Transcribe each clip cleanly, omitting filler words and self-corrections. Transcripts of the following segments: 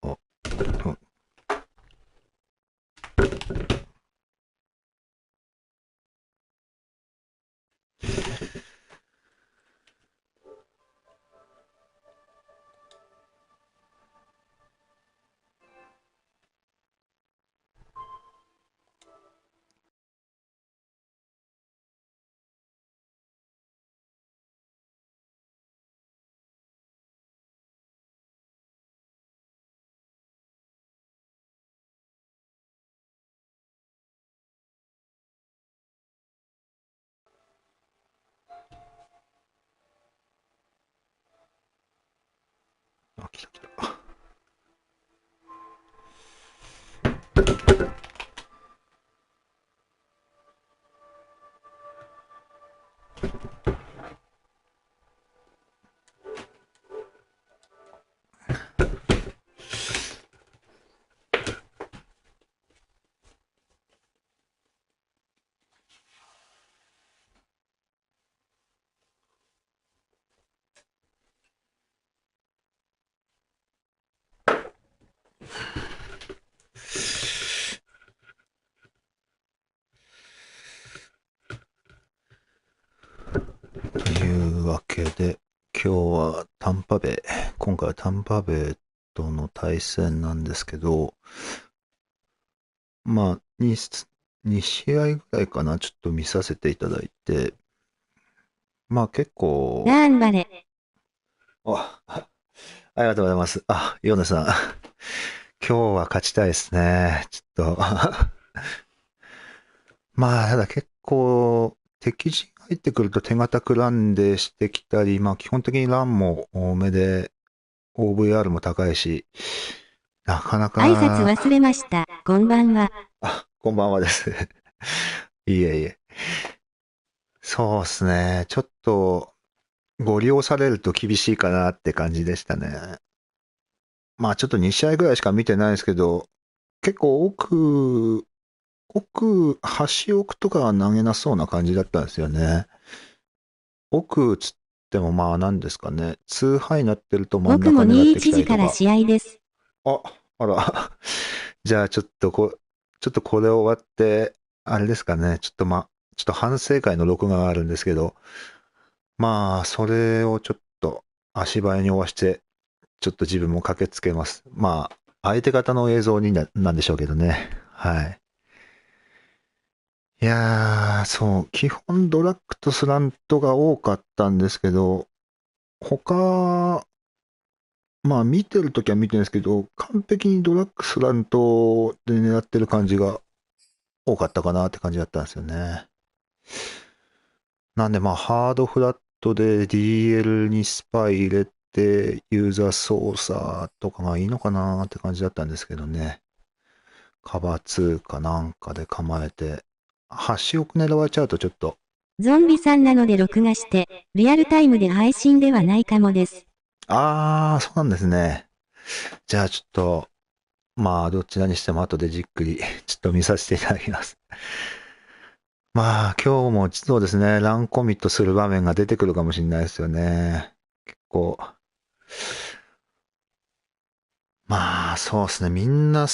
お、うん。あ、来た来た。というわけで、今日は今回はタンパベイとの対戦なんですけど、まあ、2試合ぐらいかな、ちょっと見させていただいて、まあ結構、頑張れ。ありがとうございます。ヨネさん。今日は勝ちたいですね。ちょっとまあ、ただ結構、敵陣入ってくると手堅くランでしてきたり、まあ基本的にランも多めで、OVR も高いし、なかな挨拶か、忘れました。こんばんは。こんばんはです。いえいえ。そうですね。ちょっと、ご利用されると厳しいかなって感じでしたね。まあちょっと2試合ぐらいしか見てないですけど、結構端奥とかは投げなそうな感じだったんですよね。奥つってもまあ何ですかね。2ハイになってると真ん僕も中狙ってき21たりとか。時から試合です。あ、あら。じゃあちょっとこれ終わって、あれですかね。ちょっと反省会の録画があるんですけど、まあ、それをちょっと足早に終わして、ちょっと自分も駆けつけます。まあ、相手方の映像なんでしょうけどね。はい。いやー、そう、基本ドラッグとスラントが多かったんですけど、他、まあ見てるときは見てるんですけど、完璧にドラッグスラントで狙ってる感じが多かったかなって感じだったんですよね。なんでまあハードフラットで DL にスパイ入れてユーザー操作とかがいいのかなって感じだったんですけどね。カバー2かなんかで構えて、端奥狙われちゃうとちょっと、ゾンビさんなので録画して、リアルタイムで配信ではないかもです。そうなんですね。じゃあちょっと、まあどちらにしても後でじっくりちょっと見させていただきます。まあ今日もそうですね、ランコミットする場面が出てくるかもしれないですよね。結構、まあそうですね、みんな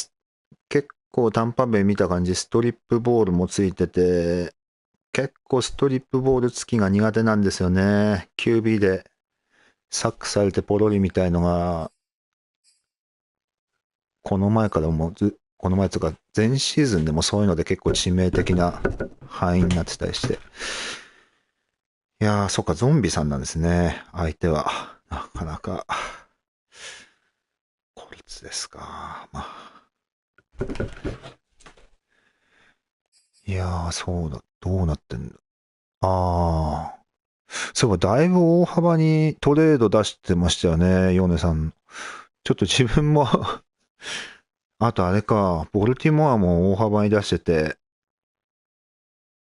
結構短波面見た感じ、ストリップボールもついてて、結構ストリップボール付きが苦手なんですよね。QB でサックされてポロリみたいのが、この前とか前シーズンでもそういうので結構致命的な範囲になってたりして。いやー、そっか、ゾンビさんなんですね。相手は。なかなか、こいつですか。まあ、いやー、そうだ。どうなってんだ。あー。そういえば、だいぶ大幅にトレード出してましたよね、ヨネさん。ちょっと自分もあとあれか、ボルティモアも大幅に出してて、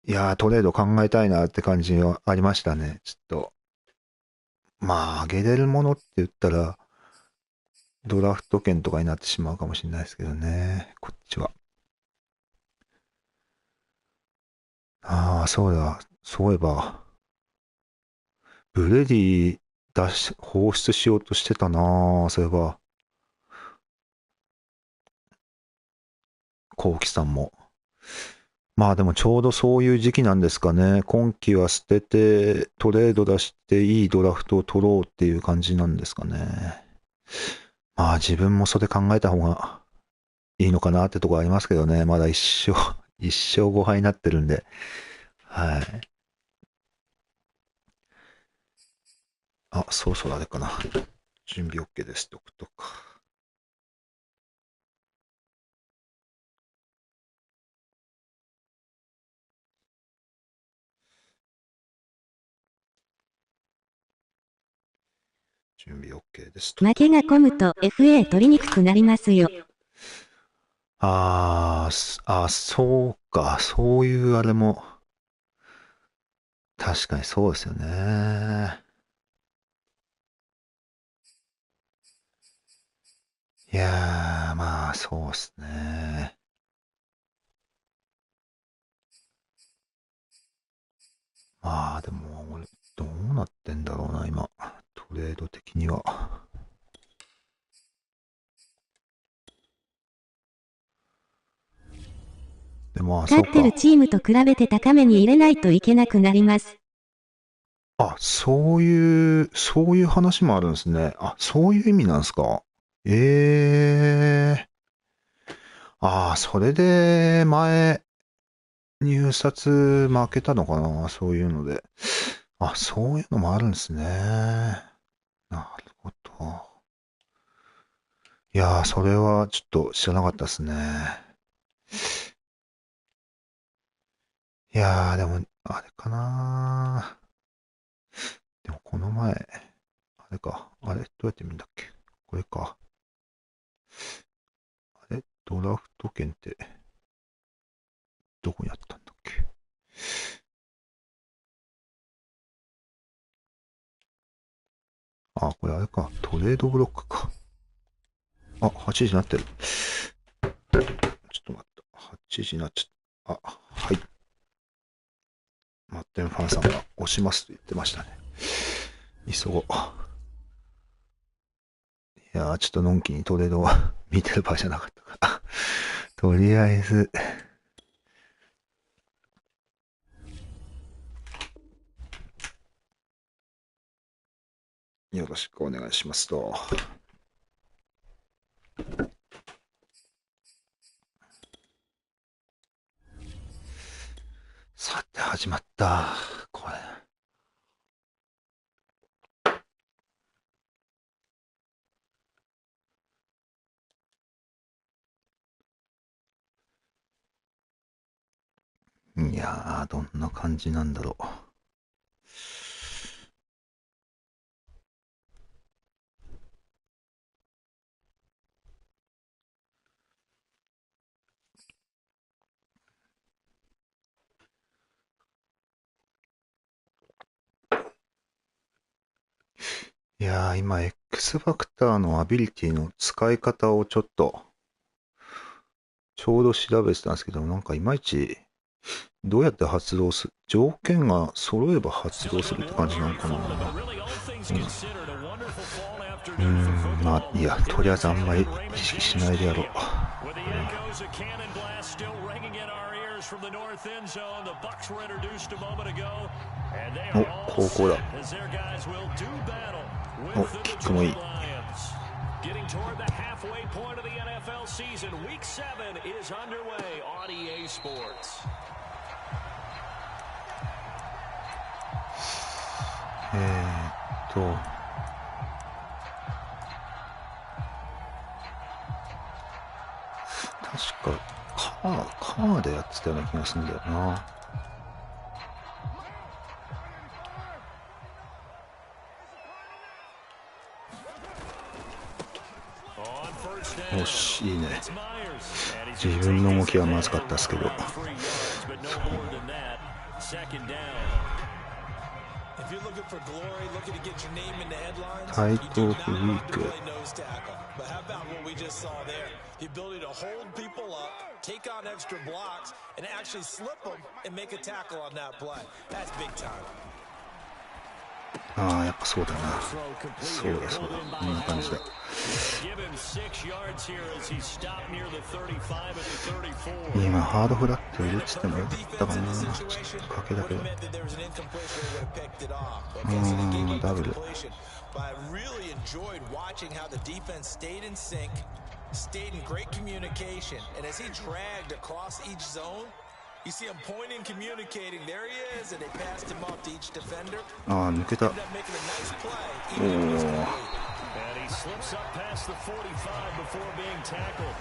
いやー、トレード考えたいなって感じはありましたね。ちょっと。まあ、上げれるものって言ったら、ドラフト券とかになってしまうかもしれないですけどね。こっちは。ああ、そうだ。そういえば、ブレディ放出しようとしてたな。そういえば、コウキさんも。まあでもちょうどそういう時期なんですかね。今季は捨てて、トレード出していいドラフトを取ろうっていう感じなんですかね。まあ自分もそれ考えた方がいいのかなってとこありますけどね。まだ一勝5敗になってるんで。はい。あ、そろそろあれかな。準備 OK ですって送っとくか。準備 OK ですと。負けが込むと FA 取りにくくなりますよ。そうか。そういうあれも、確かにそうですよね。いやー、まあ、そうですね。まあ、でも、俺、どうなってんだろうな、今。トレード的には。でも、そうか。勝ってるチームと比べて高めに入れないといけなくなります。あ、そういう話もあるんですね。あ、そういう意味なんですか。ええそれで、入札負けたのかな、そういうので。あ、そういうのもあるんですね。なるほど。いやー、それはちょっと知らなかったですね。いやー、でも、あれかな。でも、この前、あれか。あれ、どうやって見るんだっけ。これか。あれ、ドラフト券って、どこにあったんだっけ。あ、これあれか。トレードブロックか。あ、8時になってる。ちょっと待った。8時になっちゃった。あ、はい。マッデンファンさんが押しますと言ってましたね。急ごう。いやー、ちょっとのんきにトレードを見てる場合じゃなかったから。とりあえず、よろしくお願いしますと。さて、始まった。これ。いやー、どんな感じなんだろう。いやー、今、X ファクターのアビリティの使い方をちょうど調べてたんですけど、なんかいまいち、どうやって発動する、条件が揃えば発動するって感じなのかな。まあ、いや、とりあえずあんまり意識しないでやろう。お、高校だ。お、キックもいい。Getting toward the halfway point of the NFL season, Week 7 is underway on EA Sports. 確かカーでやってたような気がするんだよな。よし、いいね。自分の動きはまずかったですけど。タイトオフウィーク。But how about what we just saw there? The ability to hold people up, take on extra blocks, and actually slip them and make a tackle on that play. That's big time. ああ、やっぱそうだな。そうだそうだ。こんな感じだ。今、ハードフラッグ入れててもよかったかな。ちょっと賭けだけど。ダブル。But I really enjoyed watching how the defense stayed in sync, stayed in great communication, and as he dragged across each zone, you see him pointing, communicating. There he is, and they passed him off to each defender. 抜けた。Ended up making a nice play, even though it was complete. And he slips up past the 45 before being tackled.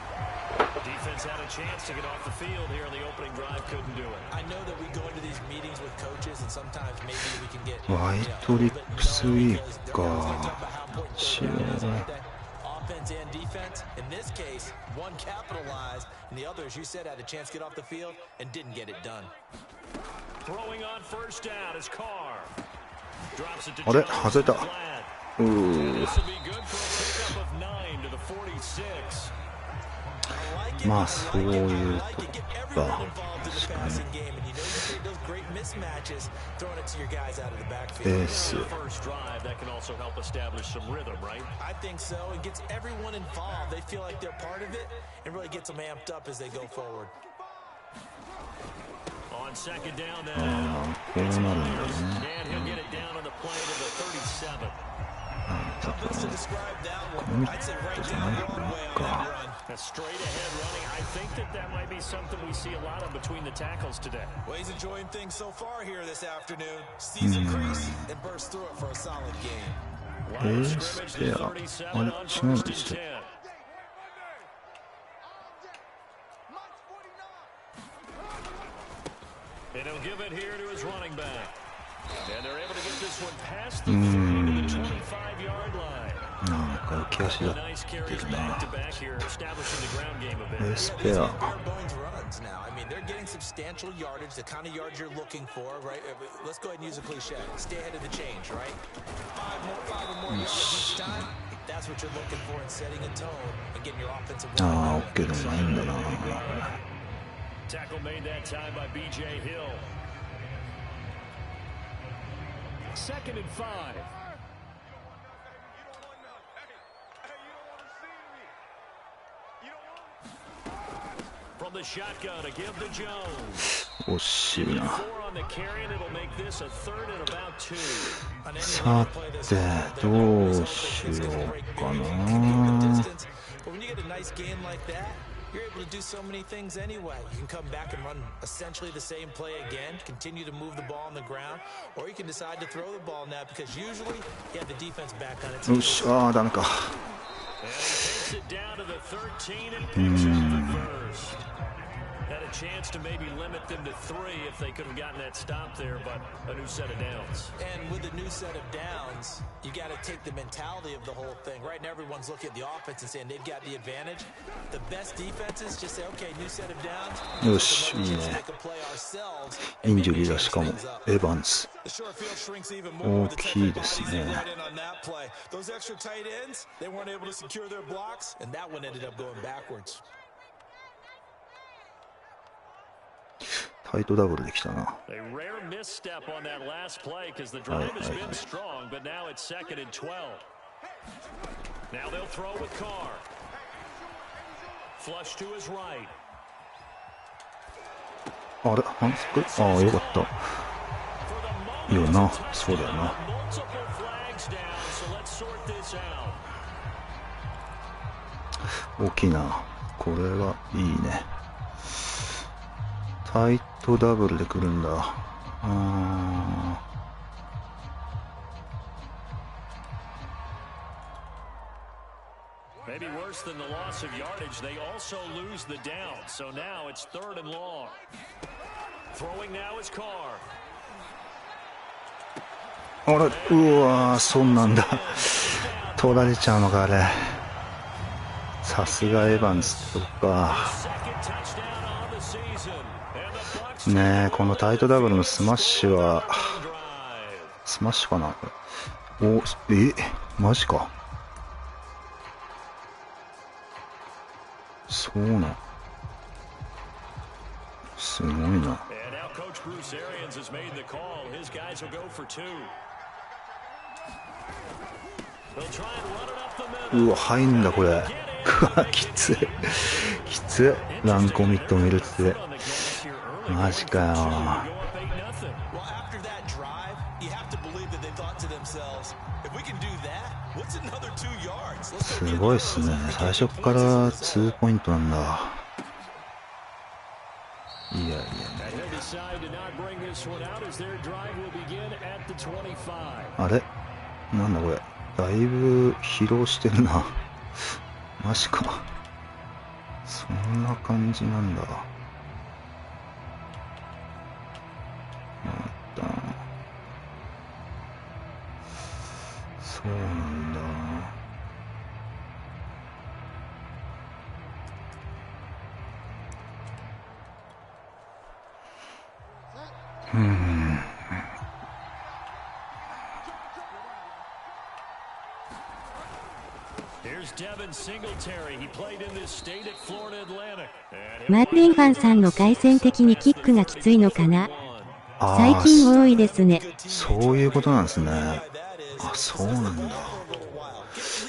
Defense had a chance to get off the field here in the opening drive, couldn't do it. I know that we go into these meetings with coaches, and sometimes maybe we can get ワイトリックスウィークか。offense and defense. In this case, one capitalized, and the other, as you said, had a chance to get off the field and didn't get it done. Throwing on first down is Carr. Drops it to あれ外れた。This will be good for a pickup of 9 to the 46. まあそういうことか。確かに。ベース。First drive that can also help establish some rhythm, right? I think so. It gets everyone involved. They feel like they're part of it and really gets them amped up as they go forward. On second down こうなるんだね。 and he'll get it down on the play to the 37. コミットじゃないのか。 A straight ahead running. I think that might be something we see a lot of between the tackles today. Well, he's enjoying things so far here this afternoon. Sees a crease and bursts through it for a solid game. ベースペア。あれ違うんでした。 And he'll give it here to his running back. And they're able to get this one past the 30 to the 25-yard line. なんか浮き足だってるな。ベースペア。 Now, I mean, they're getting substantial yardage, the kind of yards you're looking for, right? Let's go ahead and use a cliche. Stay ahead of the change, right? Five or more yards each time. That's what you're looking for in setting a tone and getting your offensive line. ああ、OK でもないんだな。 Tackle made that time by B.J. Hill. Second and 5. From the shotgun to give to Jones. 惜しいな。 4 on the carry, and it'll make this a third and about 2. さて、どうしようかな。 But when you get a nice game like that, you're able to do so many things anyway. You can come back and run essentially the same play again, continue to move the ball on the ground, or you can decide to throw the ball now because usually you have the defense back on its よし、ああ、ダメか。 And he takes it down to the 13 and picks up the first. Had a chance to maybe limit them to 3 if they could have gotten that stop there, but a new set of downs. And with a new set of downs, you got to take the mentality of the whole thing. Right now, everyone's looking at the offense and saying they've got the advantage. The best defenses just say, okay, new set of downs. よし、いいね。インジュリーだしかも、エヴァンス。大きいですね。 Those extra tight ends, they weren't able to secure their blocks, and that one ended up going backwards. タイトダブルできたな。 A rare misstep on that last play because the drive has been strong, but now it's second and 12. Now they'll throw with Carr. Flush to his right. あれ反則？ああ、よかった。いいよな、そうだよな。 大きいな。これはいいね。タイトダブルで来るんだ。Maybe worse than the loss of yardage, they also lose the down. So now it's third and long. Throwing now is Carr. あれ、うわー、そんなんだ。取られちゃうのか、あれ。さすがエヴァンズってとこか。ねえ、このタイトダブルのスマッシュは、スマッシュかな。お、マジか。そうなん。すごいな。And now Coach Bruce Arians has made the call. His guys will go for two. They'll try and run it up the middle. うわ、入んだこれ。うわ、きつい。きつい。ランコミット見るって。マジかよ。Well, after that drive, you have to believe that they thought to themselves, if we can do that, what's another 2 yards? すごいっすね。最初から2ポイントなんだ。いやいやいや。あれなんだこれ。だいぶ疲労してるな。マジか。そんな感じなんだ。そうなんだ。マッデンファンさんの回線的にキックがきついのかな。最近多いですね。そういうことなんですね。あ、そうなんだ。す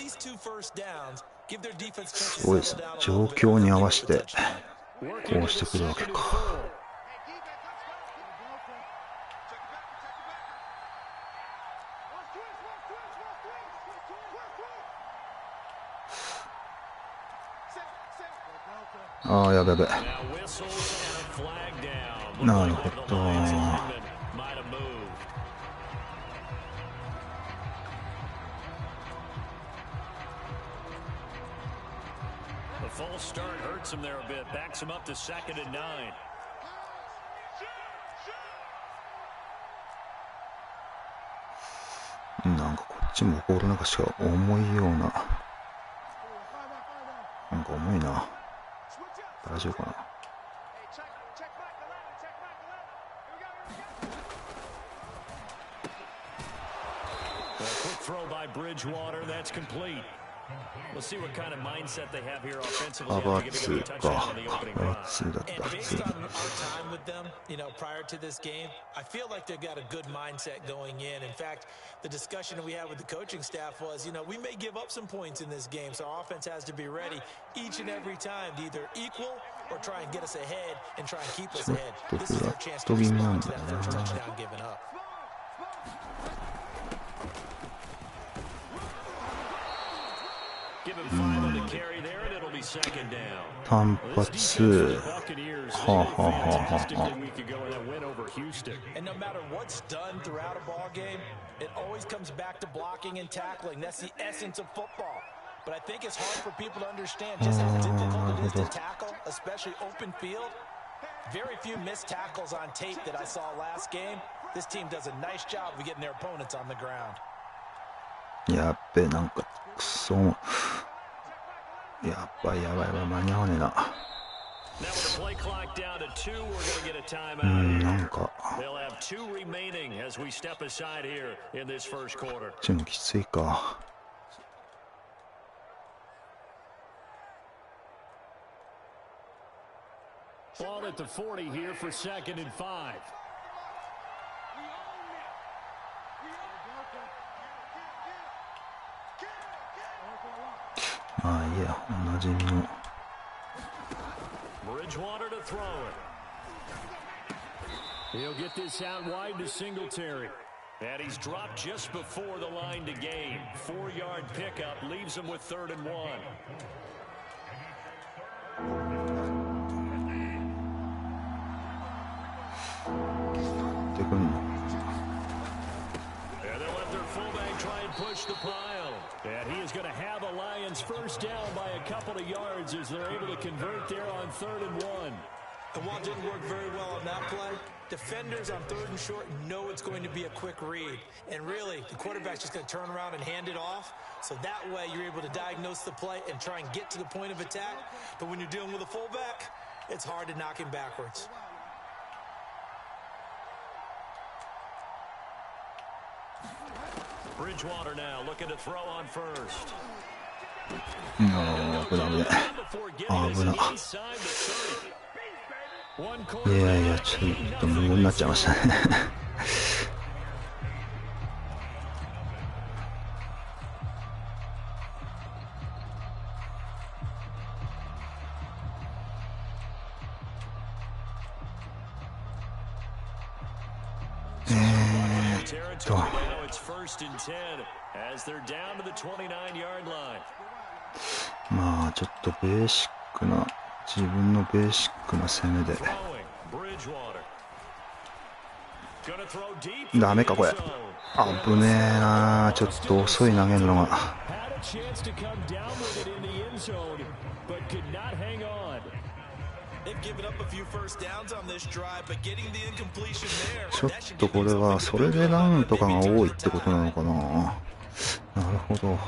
ごいですね。状況に合わせてこうしてくるわけか。ああ、やべやべ。なるほど。なんかこっちもボールなんかしか重いような。なんか重いな。大丈夫かな。アバツか。アバツだった。普通に。Prior to this game, I feel like they've got a good mindset going in. In fact, the discussion that we had with the coaching staff was, we may give up some points in this game, so our offense has to be ready each and every time to either equal or try and get us ahead and try and keep us ahead. This is our chance to respond to that first touchdown given up. Give him 5 on the carry there, and it'll be second down. 単発。はあはあはあはあ。And no matter what's done throughout a ball game, it always comes back to blocking and tackling. That's the essence of football. But I think it's hard for people to understand just how difficult it is to tackle, especially open field. Very few missed tackles on tape that I saw last game. This team does a nice job of getting their opponents on the ground. やっべ、なんかクソ。やばいやばいやばい、間に合わねえな。なんかチームきついか。Ball at the 40 here for 2nd and 5. まあいいや、おなじみの。Bridgewater to throw it. He'll get this out wide to Singletary. And he's dropped just before the line to gain. 4-yard pickup leaves him with 3rd and 1. And they'll let their fullback try and push the pile. And he is going to have the Lions first down by a couple of yards as they're able to convert there on 3rd and 1. And while it didn't work very well on that play, defenders on 3rd and short know it's going to be a quick read. And really, the quarterback's just going to turn around and hand it off. So that way, you're able to diagnose the play and try and get to the point of attack. But when you're dealing with a fullback, it's hard to knock him backwards. Bridgewater now looking to throw on first. 危ない危ない。危な。いやいや、ちょっと無言になっちゃいましたね。まあちょっとベーシックな、自分のベーシックな攻めでダメかこれ。危ねえな、ちょっと遅い投げるのが。ちょっとこれはそれでラウンとかが多いってことなのかな。なるほど。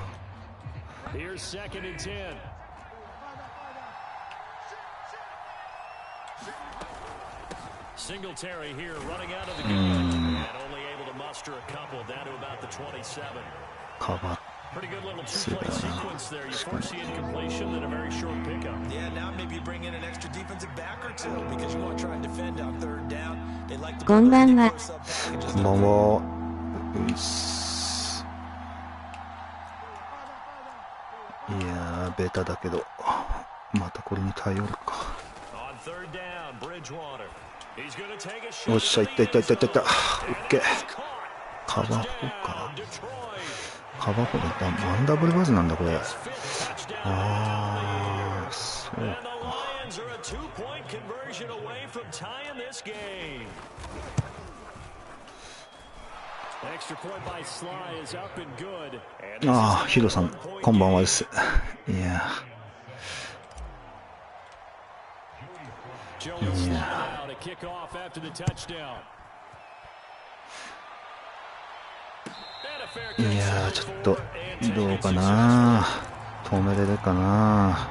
カバーPretty good little two-play sequence there. You force the incompletion, then a very short pickup. Yeah, now maybe you bring in an extra defensive back or two because you want to try and defend on third down. They like to こんばんは。こんばんは。いやー、ベタだけど、またこれに頼るか。よっしゃ、いったいったいったいったいった。オッケー。カバー4か。カバー4だ。マンダブルバズなんだ、これ。あー、そうか。ああ、ヒロさん、こんばんはです。いやいやー、ちょっとどうかな、止めれるかな。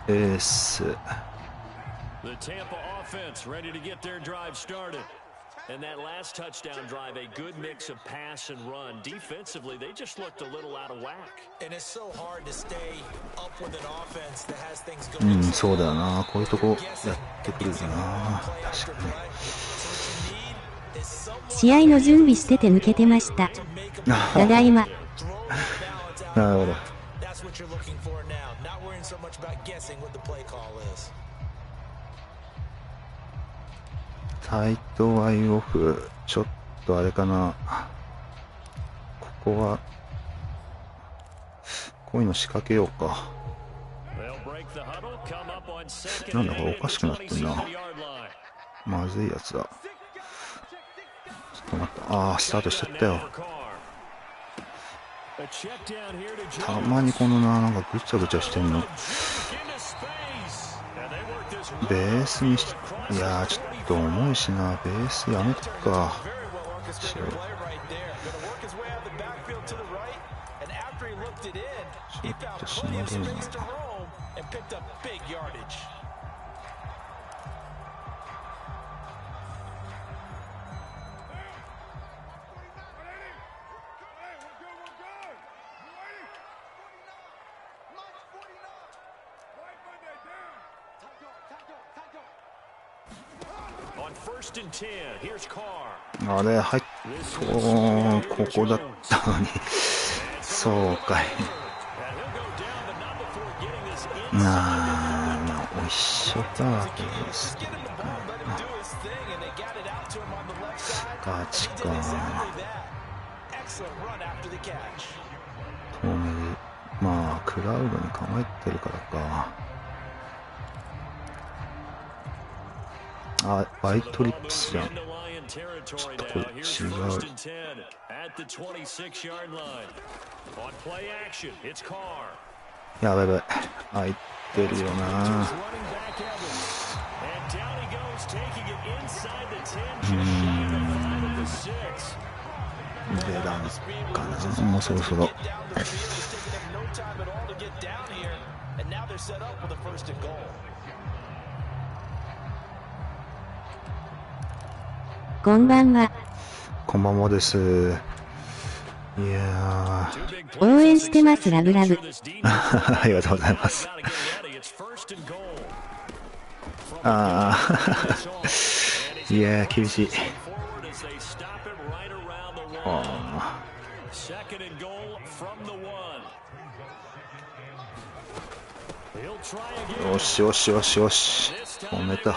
エースAnd that last touchdown drive, a good mix of pass and run. Defensively, they just looked a little out of whack. And it's so hard to stay up with an offense that has things going. そうだよな、こういうとこやってくるよな。確かに。試合の準備してて抜けてました。ただいま。なるほど。タイトワイオフ、ちょっとあれかな。ここはこういうの仕掛けようか。なんだこれ、おかしくなってんな。まずいやつだ。ちょっと待った。ああ、スタートしちゃったよ。たまにこのなんかぐちゃぐちゃしてんのベースにし、いやーちょっと重いしな。ベースやめとくか。ちょっとしんどいな。あれ入っここだったのにそうかいなあ、一緒か。ガチか。透明、まあクラウドに構えてるからか。あ、バイトリップスじゃん。ちょっとこれ違う。やばいやばい。入ってるよな。出だかな。もうそろそろ。こんばんは。こんばんはです。いや応援してます、ラブラブ。ーありがとうございます。あーいやー厳しい。あーよしよしよしよし、止めた。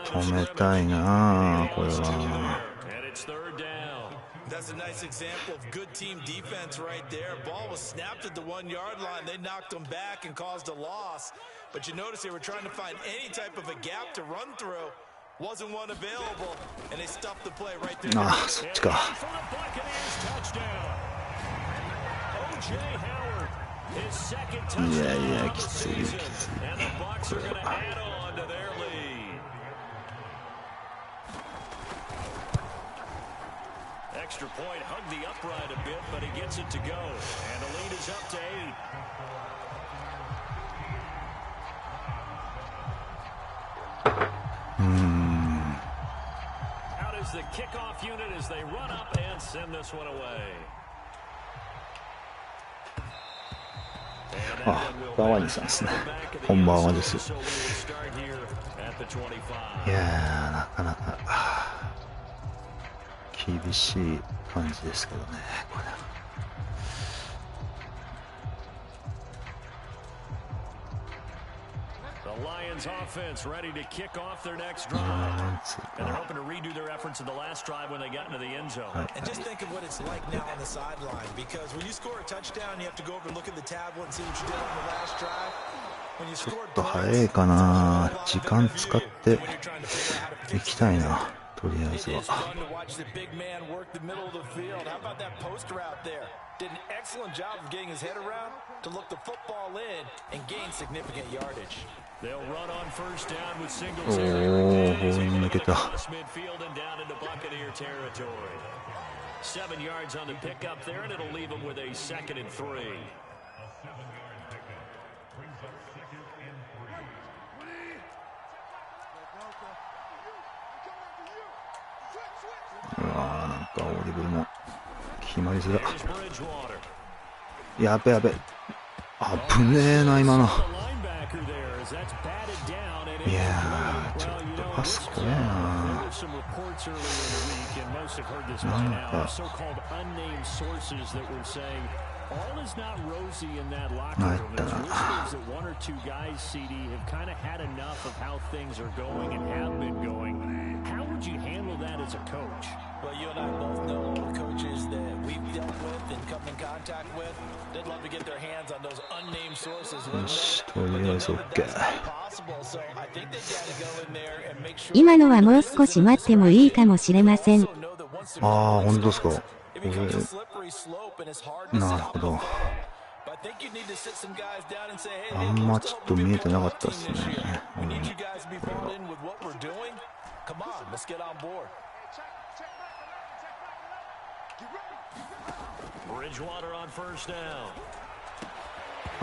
止めたいなこれは。That's a nice example of good team defense right there. Ball was snapped at the 1 yard line. They knocked them back and caused a loss. But you notice they were trying to find any type of a gap to run through. Wasn't one available, and they stuffed the play right there. ああ、そっちか。いやいや、きついきつい。これは。Extra point, hug the upright a bit, but he gets it to go. And the lead is up to 8. Out is the kickoff unit as they run up and send this one away. あ、バワニさんですね。こんばんはです。いやー、なかなか厳しい感じですけどね、これ。The Lions offense ready to kick off their next drive. And they're hoping to redo their efforts in the last drive when they got into the end zone. And just think of what it's like now on the sideline, because when you score a touchdown, you have to go over and look at the tablet and see what you did on the last drive. When you ちょ scored っと早いかな。時間使っていきたいな。とりあえずは。fun to watch the big man work the middle of the field. How about that post route there? Did an excellent job of getting his head around to look the football in and gain significant yardage. They'll run on first down with お Singletary. ー、強引に抜けた。 Midfield and down into Buccaneer territory. 7 yards on the pickup there, and it'll leave them with a 2nd and 3. うわー、なんかオーディブルも決まりづら。やべやべ。危ねえな、今の。いやー、ちょっとパス怖えな。なんかAll is not rosy in that locker 参っ room. た There's な。 whispers that 1 or 2 guys, CD, have kind of had enough of how things are going and have been going. How would you handle that as a coach? Well, you and I both know the coaches that we've dealt with and come in contact with. They'd love to get their hands on those unnamed sources. よし、とりあえず OK。So I think they got to go in there and make sure. 今のはもう少し待ってもいいかもしれません。ああ、本当ですか。これ、なるほど。あんまちょっと見えてなかったですね。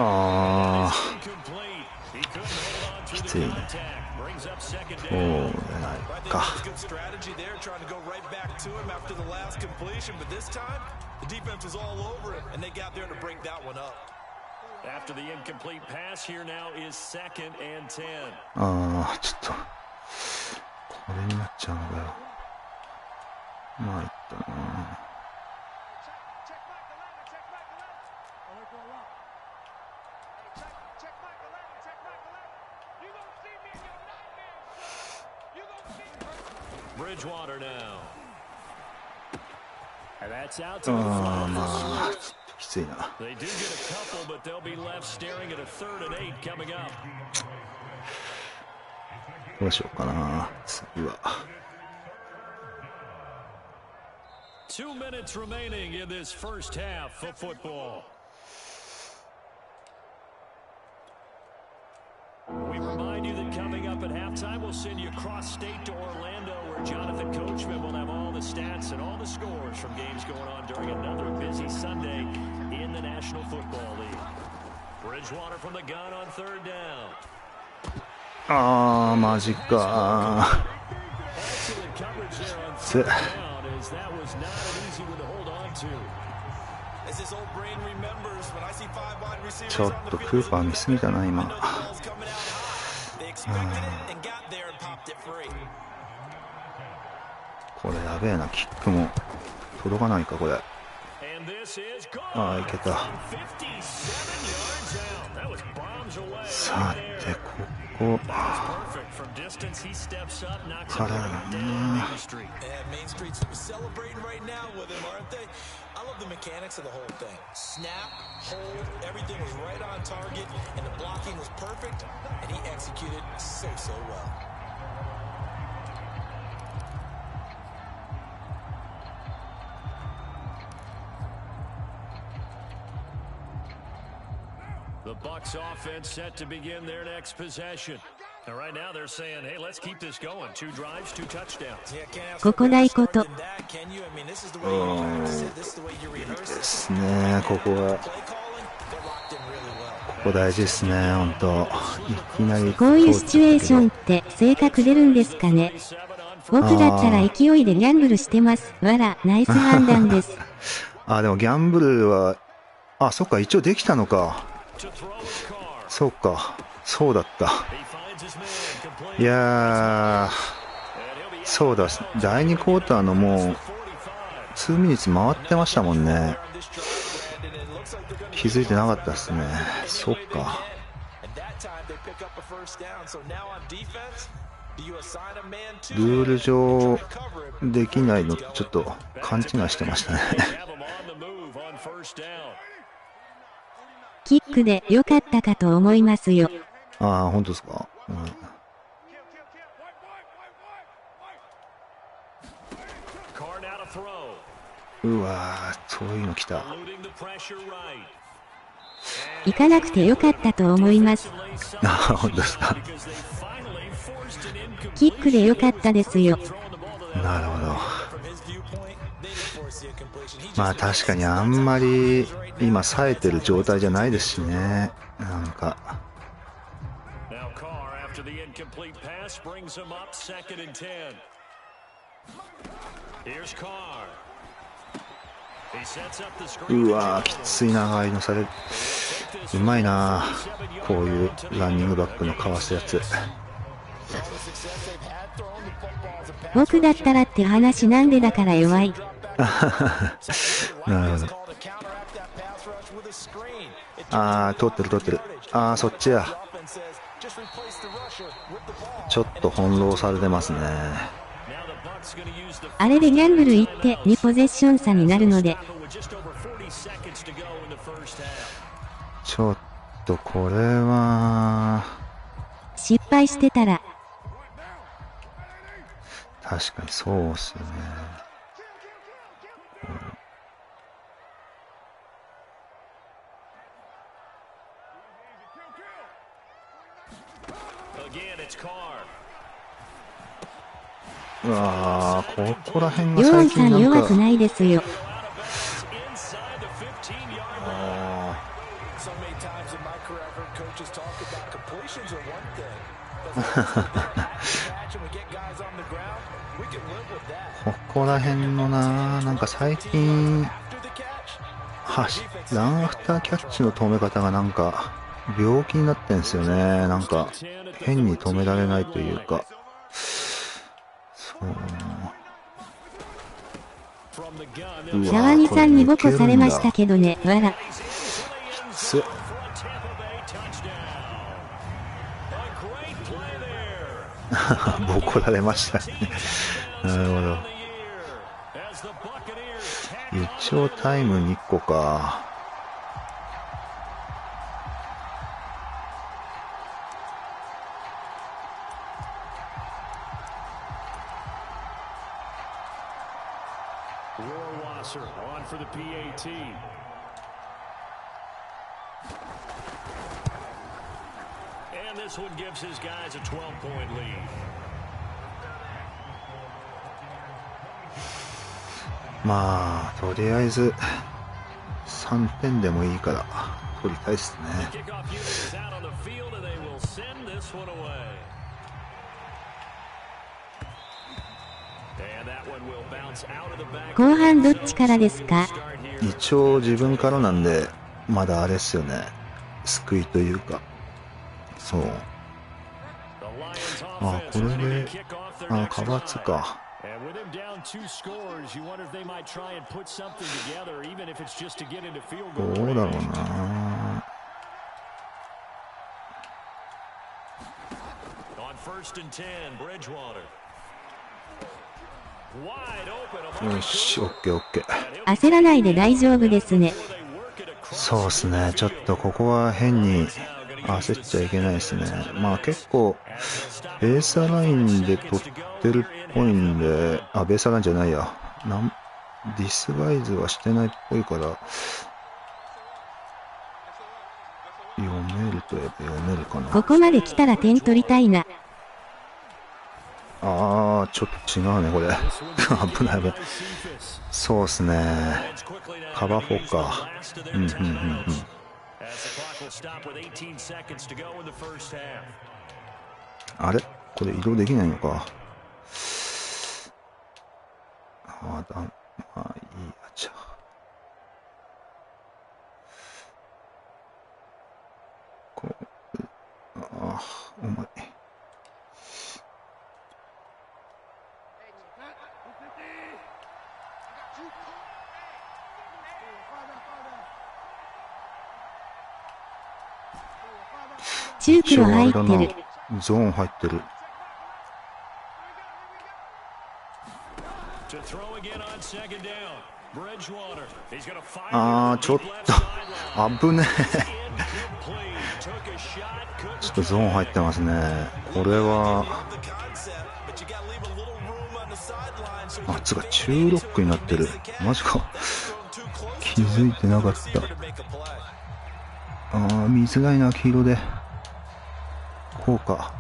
ああ、きついね。そうじゃないか。After the incomplete pass, here now is 2nd and 10. ああ、ちょっとこれになっちゃうのかよ。まあいったな。Bridgewater now. And that's out あ to the あ、 flat. まあちょっときついな。 They do get a couple, but they'll be left staring at a 3rd and 8 coming up. どうしようかな。次は。2 minutes remaining in this first half of football. We remind you that coming up at halftime, we'll send you cross-state to Orlando, where Jonathan Coachman will have all the stats and all the scores from games going on during another busy Sunday in the National Football League. Bridgewater from the gun on 3rd down. ああ、マジか。 Excellent coverage there on つ 3rd down ちょっとクーパー見すぎたな今。これやべえな、キックも届かないかこれ。ああいけた。さてここからだな。I love the mechanics of the whole thing. Snap, hold, everything was right on target, and the blocking was perfect, and he executed so well. The Bucks offense set to begin their next possession. And right now they're saying, hey, let's keep this going. 2 drives, 2 touchdowns. ここないこと。ですね、ここはここ大事ですね、本当。いきなりこういうシチュエーションって性格出るんですかね。僕だったら勢いでギャンブルしてます。わら、ナイス判断です。あ、でもギャンブルは、あ、そっか、一応できたのか。そうか、そうだった。いやー、そうだ、第2クォーターのもう2ミニッツ回ってましたもんね。気づいてなかったですね。そっか。ルール上できないのちょっと勘違いしてましたね。キックで良かったかと思いますよ。ああ、本当ですか。うわー、そういうの来た。行かなくて良かったと思います。ああ、本当ですか。キックで良かったですよ。なるほど。まあ確かにあんまり今冴えてる状態じゃないですしね。なんか。うわー、きつい長いのされる。うまいな、こういうランニングバックのかわすやつ。僕だったらって話なんでだから弱い。なるほど。ああ、通ってる通ってる。ああ、そっちや。ちょっと翻弄されてますね。あれでギャンブル行って2ポゼッション差になるので。ちょっとこれは失敗してたら確かにそうっすよね。うわー、ここら辺が最近なんか。ヨーンさん弱くないですよ。ここら辺のなんか最近ランアフターキャッチの止め方がなんか病気になってんですよね。なんか変に止められないというか。シャワニさんにボコされましたけどね。わら。きつ。ボコられましたね。なるほど。一応タイム2個か。On for the PAT. And this one gives his guys a 12-point lead. まあとりあえず3点でもいいから取りたいですね。後半どっちからですか？一応自分からなんで、まだあれっすよね。救いというか。そう。あ、これで、あ、カバツか。どうだろうな。よし、オッケーオッケー。焦らないで大丈夫ですね。そうっすね。ちょっとここは変に焦っちゃいけないですね。まあ結構、ベースラインで取ってるっぽいんで、あ、ベースラインじゃないや。ディスガイズはしてないっぽいから、読めるといえば読めるかな。ここまで来たら点取りたいな。ああ、ちょっと違うね、これ。危ない危ない。そうっすね。カバー4か。うん、うん、うん、うん。あれこれ移動できないのか。まあ、まあ、いいや、じゃあ。こう、ああ、重い。中黒入ってる。ゾーン入ってる。あー、ちょっと、危ねえ。ちょっとゾーン入ってますね。これは、あ、つうか、中ロックになってる。マジか。気づいてなかった。あー、見づらいな、黄色で。こうか。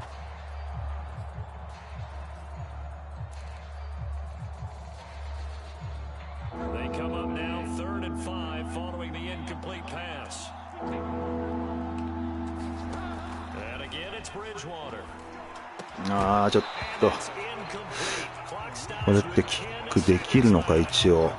ああ、ちょっと。これってキックできるのか、一応。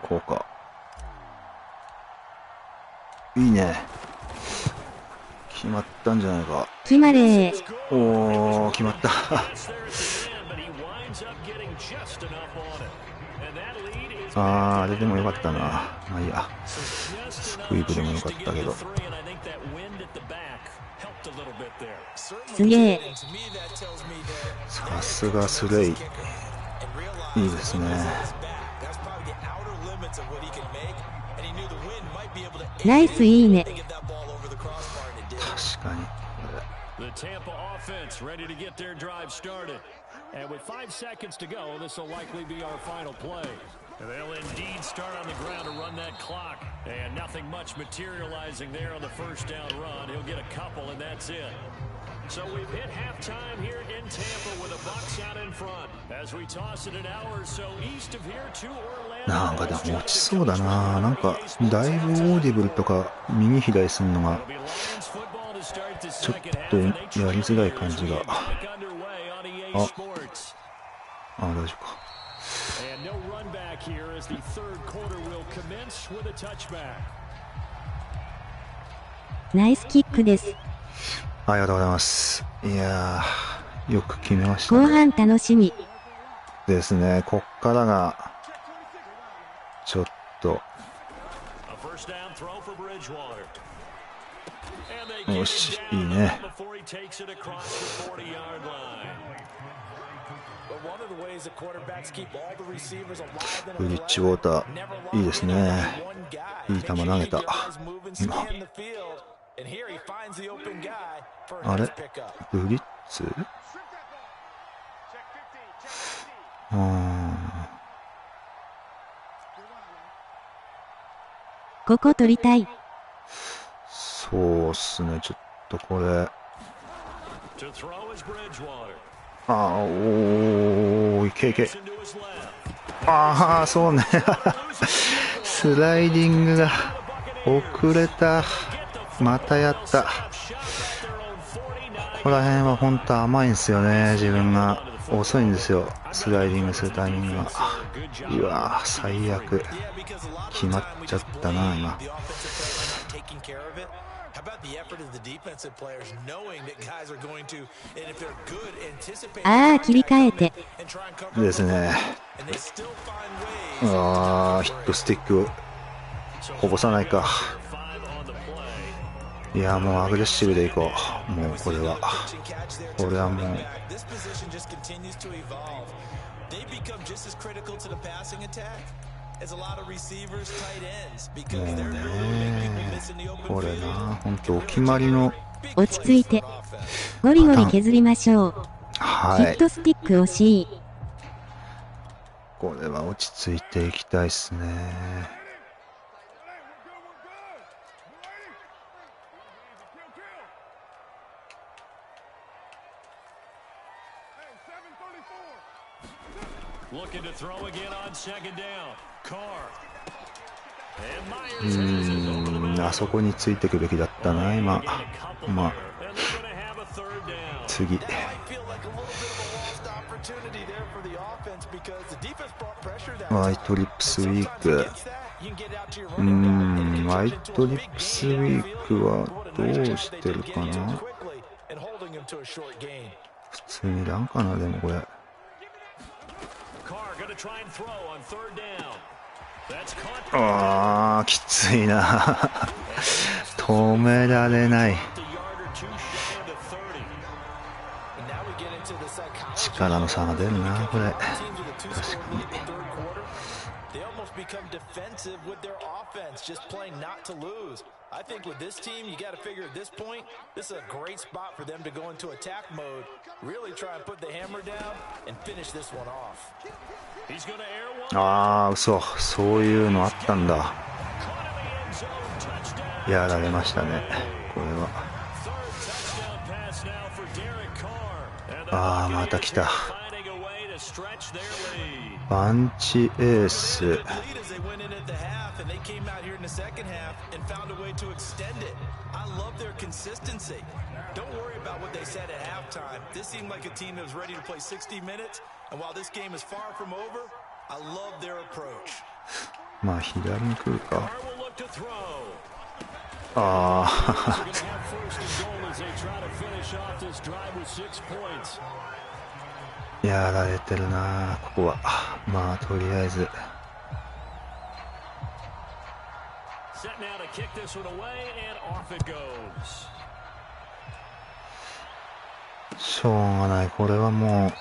こうか。いいね。決まったんじゃないか。決まれー。おー、決まった。あれでもよかったな。まあいいや。スクイブでもよかったけど。すげえ。さすがスレイ。いいですね。ナイスいいね。確かに。The Tampa offense ready to get their drive started. And with 5 seconds to go, this will likely be our final play. They'll indeed start on the ground to run that clock. And nothing much materializing there on the first down run. He'll get a couple, and that's it. So we've hit halftime here in Tampa with a Bucs out in front. As we toss it an hour or so east of here to Orlando. なんかでも落ちそうだな。なんかだいぶオーディブルとか右左するのがちょっとやりづらい感じが。大丈夫か。ナイスキックです。ありがとうございます。いやー、よく決めましたね。後半楽しみですね。こっからがちょっと。よし、いいね。ブリッジウォーターいいですね。いい球投げた。今あれブリッツここ取りたい。そうっすね。ちょっとこれおー、いけいけ。ああ、そうね。スライディングが遅れた。またやった。ここら辺は本当甘いんですよね。自分が遅いんですよ。スライディングするタイミングが。うわー、最悪。決まっちゃったな、今。ああ、切り替えて。ですね。ああ、ヒットスティックこぼさないか。いや、もうアグレッシブでいこう。もうこれはもう。もうね、これな、本当お決まりの。落ち着いて。ゴリゴリ削りましょう。はい。ヒットスティック惜しい。これは落ち着いていきたいですね。あそこについていくべきだったな、今。まあ、次。ワイトリップスウィーク。ワイトリップスウィークはどうしてるかな。普通にランかな、でもこれ。ああ、きついな。止められない。力の差が出るな、これ。確かに。I think with this team, you got to figure at this point, this is a great spot for them to go into attack mode, really try and put the hammer down and finish this one off. ああ、嘘。そういうのあったんだ。やられましたね、これは。ああ、また来た。バンチエース。まあ左に来るか。ああ。やられてるな、ここは。まあとりあえず。しょうがない、これはもう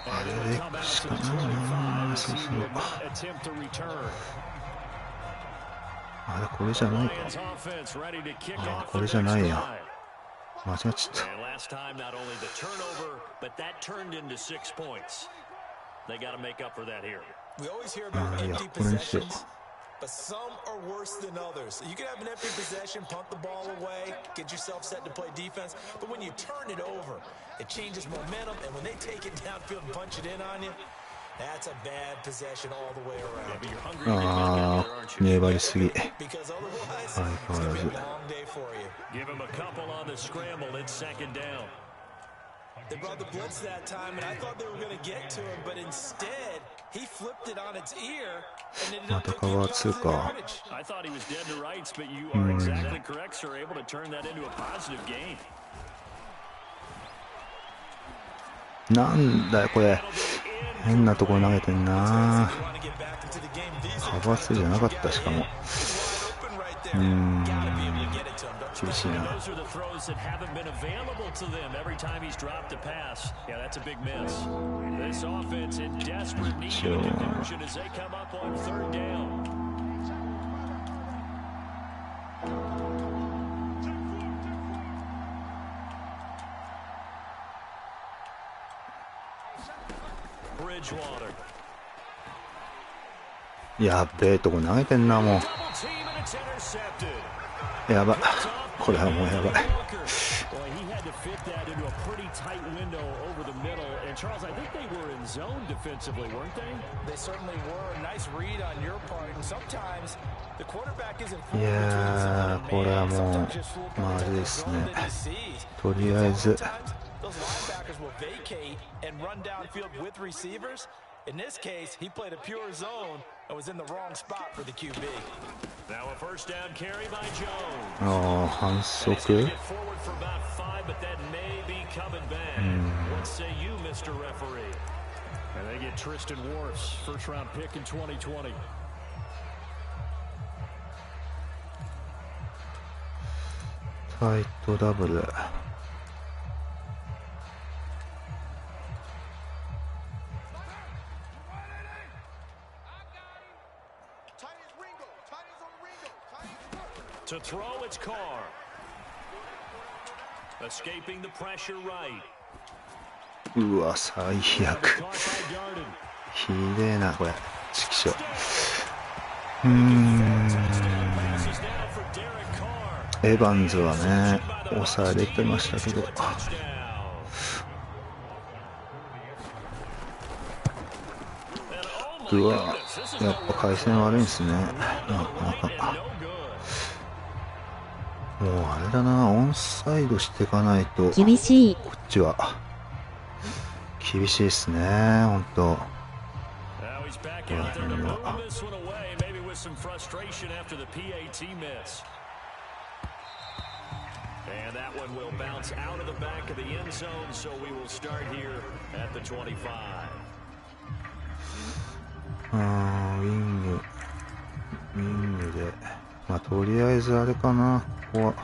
あれでいくしかないな。そうそう。あれ、これじゃないか。ああ、これじゃないや。間違っちゃった。いや、これにしよう。But some are worse than others. You can have an empty possession, punt the ball away, get yourself set to play defense. But when you turn it over, it changes momentum. And when they take it downfield and punch it in on you, that's a bad possession all the way around. ああ、粘りすぎ。相変わらず。They brought the blitz that time, and I thought they were going to get to him, but instead, he flipped it on its ear, and ended up picking up the yardage. I thought he was dead to rights, but you are exactly correct, sir. Able to turn that into a positive gain. なんだよこれ。変なところ投げてんな。派閥じゃなかった。しかも厳しいな。一応やっべえとこ投げてんな。もうやばい。これはもうやばい。tried to fit that into a pretty tight window over the middle. And Charles, I think they were in zone defensively, weren't they? They certainly were. Nice read on your part. And sometimes the quarterback isn't いやー、これはもうまずいですね。とりあえず those linebackers will vacate and run downfield with receivers. In this case, he played a pure zone and was in the wrong spot for the QB. Now a first down carry by Jones. ああ、反則 Get forward for about 5, but that may be coming back. What say you, Mr. Referee? And they get Tristan Wirfs, first round pick in 2020. タイトダブル。To throw, it's Carr. Escaping the pressure right. うわ、最悪。 Caught by Darden. ひでえな、これ。ちきしょ。Passes now for Derek Carr. エヴァンズはね、抑えれてましたけど。 Touchdown. うわ、やっぱ回線悪いんすね。もうあれだな、オンサイドしていかないと、厳しい。こっちは。厳しいっすね、ほんと。 Now he's back out there to move this one away, maybe with some frustration after the PAT miss. And that one will bounce out of the back of the end zone, so we will start here at the 25. ウィングで、まあとりあえずあれかな、ここは。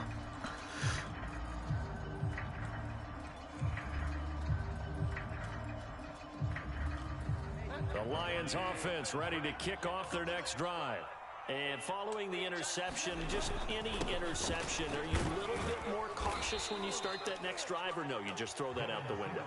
The Lions offense ready to kick off their next drive. And following the interception, just any interception, are you a little bit more cautious when you start that next drive, or no, you just throw that out the window?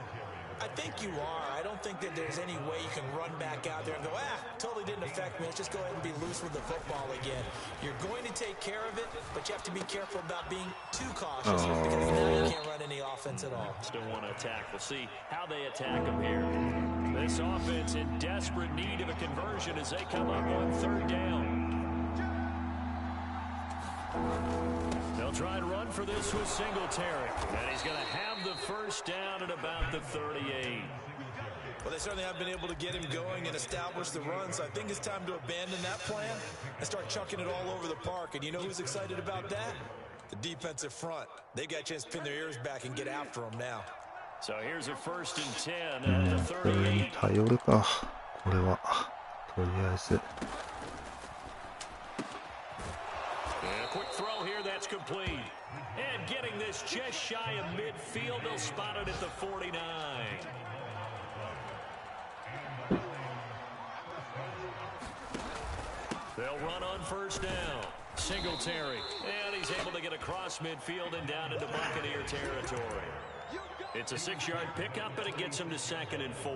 I think you are. I don't think that there's any way you can run back out there and go, totally didn't affect me. Let's just go ahead and be loose with the football again. You're going to take care of it, but you have to be careful about being too cautious because now you can't run any offense at all. Still want to attack. We'll see how they attack them here. This offense in desperate need of a conversion as they come up on third down. They'll try and run for this with Singletary. And he's going to have the first down at about the 38. Well, they certainly have been able to get him going and establish the run, so I think it's time to abandon that plan and start chucking it all over the park. And you know who's excited about that? The defensive front. They got a chance to pin their ears back and get after him now. So here's a first and 10 at the 38. 頼るか、これは。とりあえず。And a quick throw here, that's complete. And getting this just shy of midfield, they'll spot it at the 49. They'll run on first down. Singletary. And he's able to get across midfield and down into Buccaneer territory. It's a 6-yard pickup, but it gets him to 2nd and 4.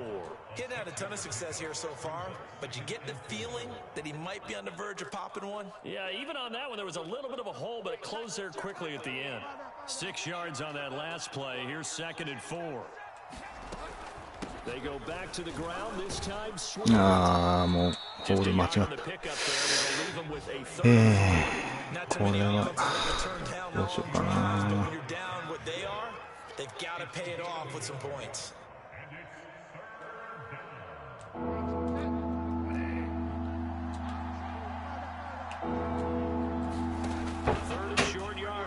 Getting had a ton of success here so far, but you get the feeling that he might be on the verge of popping one. Yeah, even on that one, there was a little bit of a hole, but it closed there quickly at the end. 6 yards on that last play. Here's 2nd and 4. They go back to the ground, this time swing. ああ、もう、ホール間違った。これは、どうしようかな。They've got to pay it off with some points.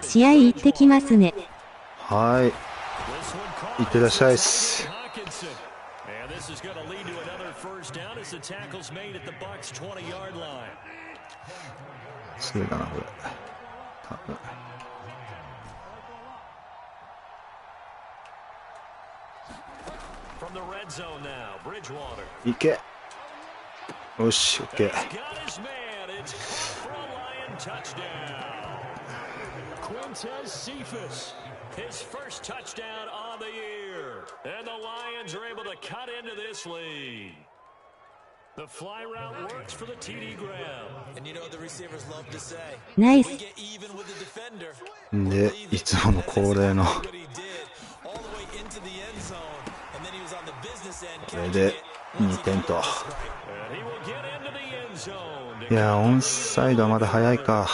試合行ってきますね。はい。いってらっしゃいっす。And this is going to lead to another first down as the tackle's made at the Bucs 20-yard line. すげえだな、これ。多分。From the red zone now, Bridgewater. いけ。よし、オッケー。Got his man. It's for a Lion touchdown. Quintez Cephas, his first touchdown on the year. And the Lions are able to cut into this lead. The fly route works for the TD ground. And you know what the receivers love to say. Nice. We get even with the defender. で、いつもの恒例のこれで2点と。いやオンサイドはまだ早いか。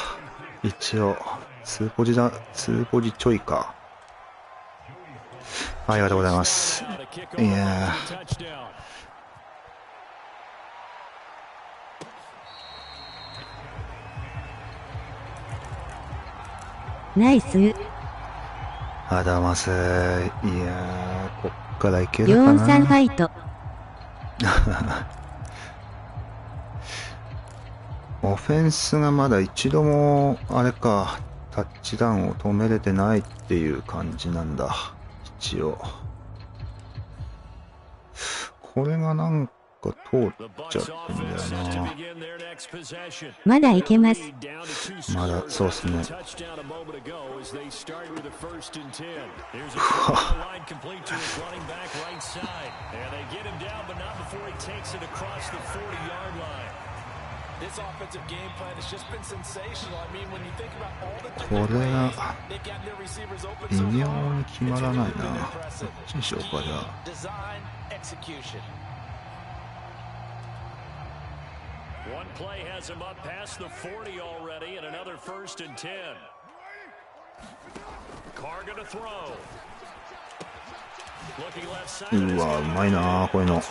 一応2ポジちょいか。ありがとうございます。いやナイス。アダマス、いやー、こっからいけるかな。4-3ファイト。オフェンスがまだ一度も、あれか、タッチダウンを止めれてないっていう感じなんだ。一応。これがなんか通っちゃってんだよな。まだいけます。まだ、そうっすね。うわ。これが微妙に決まらないな。どっちにしようかじゃあ。One play has him up past the 40 already, and another 1st and 10. Carr gonna throw. Looking left side. うわ、うまいなこういうの。And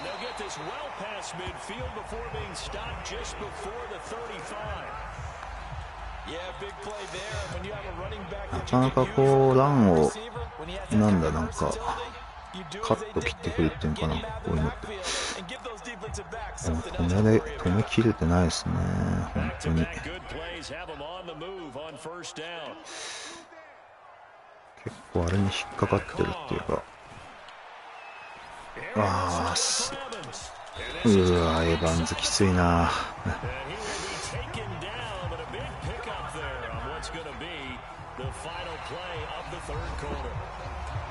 they'll get this well past midfield before being stopped just before the 35. Yeah, big play there. When you have a running back なかなかこうランをなんかカット切ってくるっていうのかな、こういうのって。止めきれてないですね、本当に。結構あれに引っかかってるっていうか。ああ、うわ、エヴァンズきついな。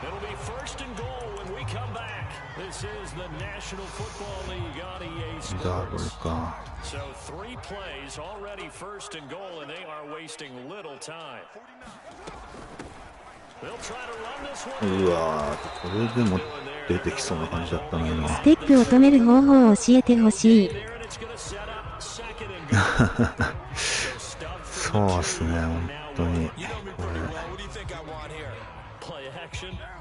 It'll be 1st and goal when we come back. This is the National Football League on EA Sports. So 3 plays already 1st and goal, and they are wasting little time. They'll try to run this one. うわー、これでも出てきそうな感じだったの今。ステップを止める方法を教えてほしい。そうっすね、本当に。これ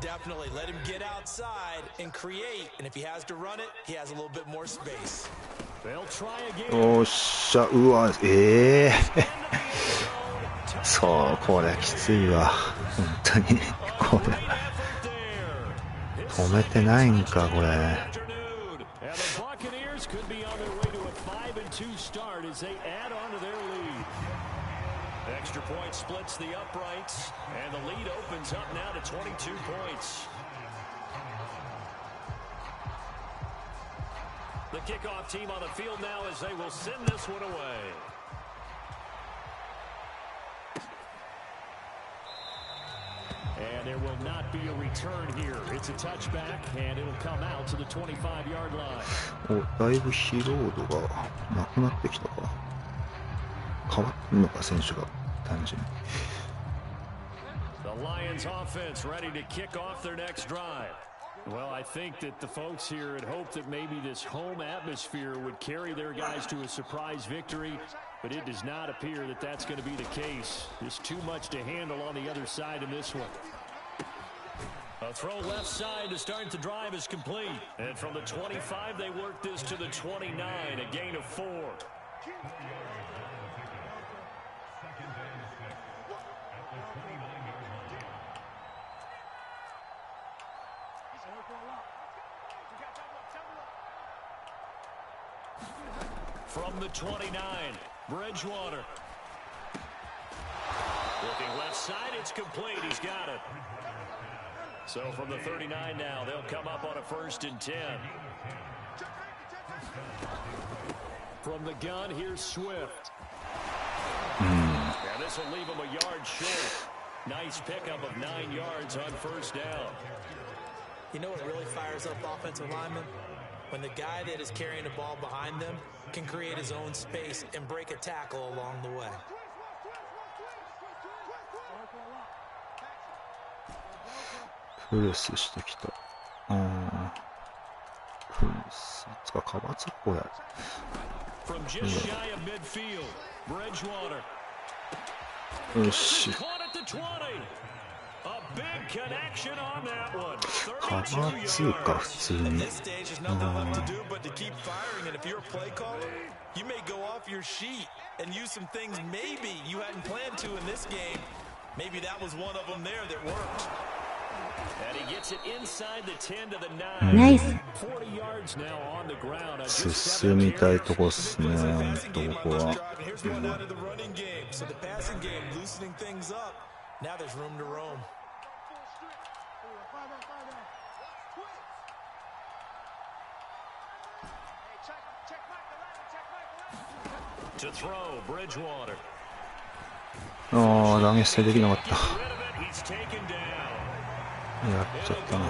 Definitely let him get outside and create, and if he has to run it, he has a little bit more space. おっしゃ、うわ、そう、これきついわ、本当に。これ止めてないんか、これ。Extra point splits the uprights, and the lead opens up now to 22 points. The kickoff team on the field now as they will send this one away. And there will not be a return here. It's a touchback, and it'll come out to the 25-yard line. お、だいぶ疲労度がなくなってきたか。変わってるのか、選手が。The Lions offense ready to kick off their next drive. Well, I think that the folks here had hoped that maybe this home atmosphere would carry their guys to a surprise victory, but it does not appear that that's going to be the case. Just too much to handle on the other side in this one. A throw left side to start the drive is complete. And from the 25, they work this to the 29, a gain of 4. From the 29, Bridgewater. Looking left side, it's complete. He's got it. So from the 39 now, they'll come up on a 1st and 10. From the gun, here's Swift. And this will leave him a yard short. Nice pickup of 9 yards on 1st down. You know what really fires up offensive linemen? When the guy that is carrying the ball behind them can create his own space and break a tackle along the way. プレスしてきた。つか、かわつこれ。よし。カバー2か、普通に。ナイス。進みたいとこっすね、ここは。ああ、投げ捨てできなかった。やっちゃったな。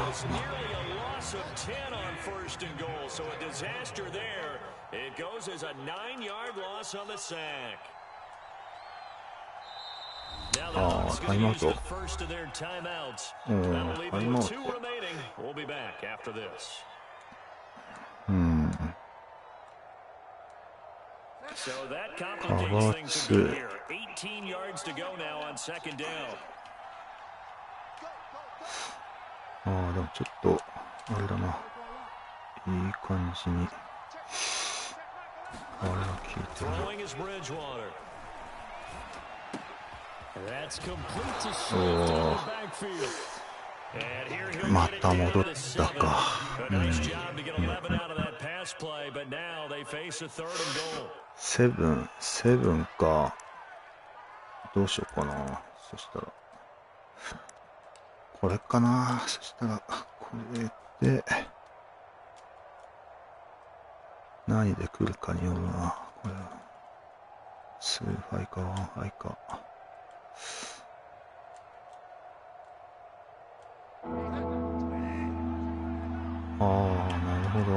ああ、タイムアウト。タイムアウト。カバー2。ああ、でもちょっと、あれだな。いい感じに。あれが効いてる。また戻ったか。セブンか。どうしようかな。そしたら。これかな。そしたら、これで、何で来るかによるな。これは。2ファイか1ファイか。ああ、なるほど。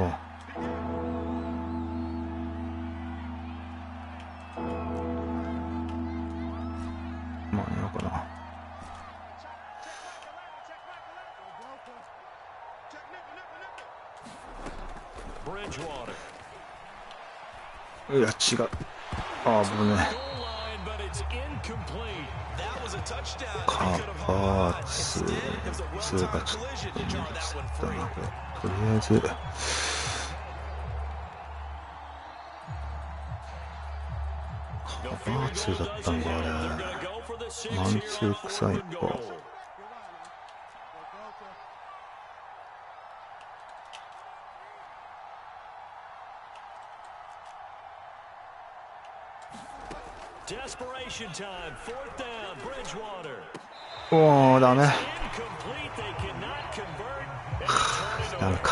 間に合うかな。いや、違う。ああ、危ねえ。カバー2がちょっと無理だったな、これ。とりあえず、カバー2だったんか、あれ。マンツー臭いか。おー、ダメ。ダメか。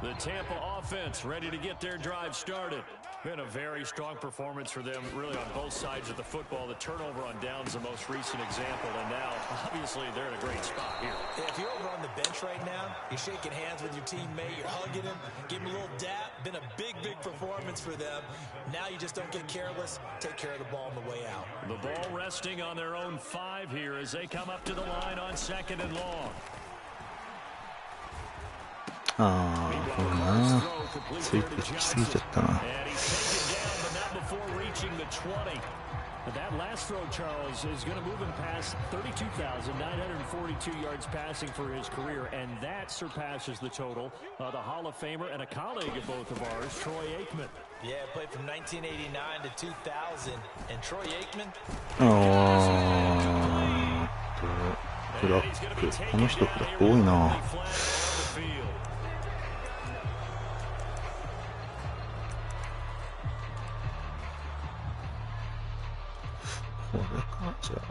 The Tampa offense ready to get their drive started. Been a very strong performance for them, really on both sides of the football. The turnover on downs the most recent example, and now, obviously, they're in a great spot here. If you're over on the bench right now, you're shaking hands with your teammate, you're hugging him, give him a little dap. Been a big performance for them. Now you just don't get careless. Take care of the ball on the way out. The ball resting on their own 5 here as they come up to the line on 2nd and long. ああ、これな。ついてきすぎちゃったな。That last throw, Charles, is going to move him past 32,942 yards passing for his career, and that surpasses the total of the Hall of Famer and a colleague of both of ours, Troy Aikman. Yeah, played from 1989 to 2000, and Troy Aikman. フラッグ。この人フラッグ多いな。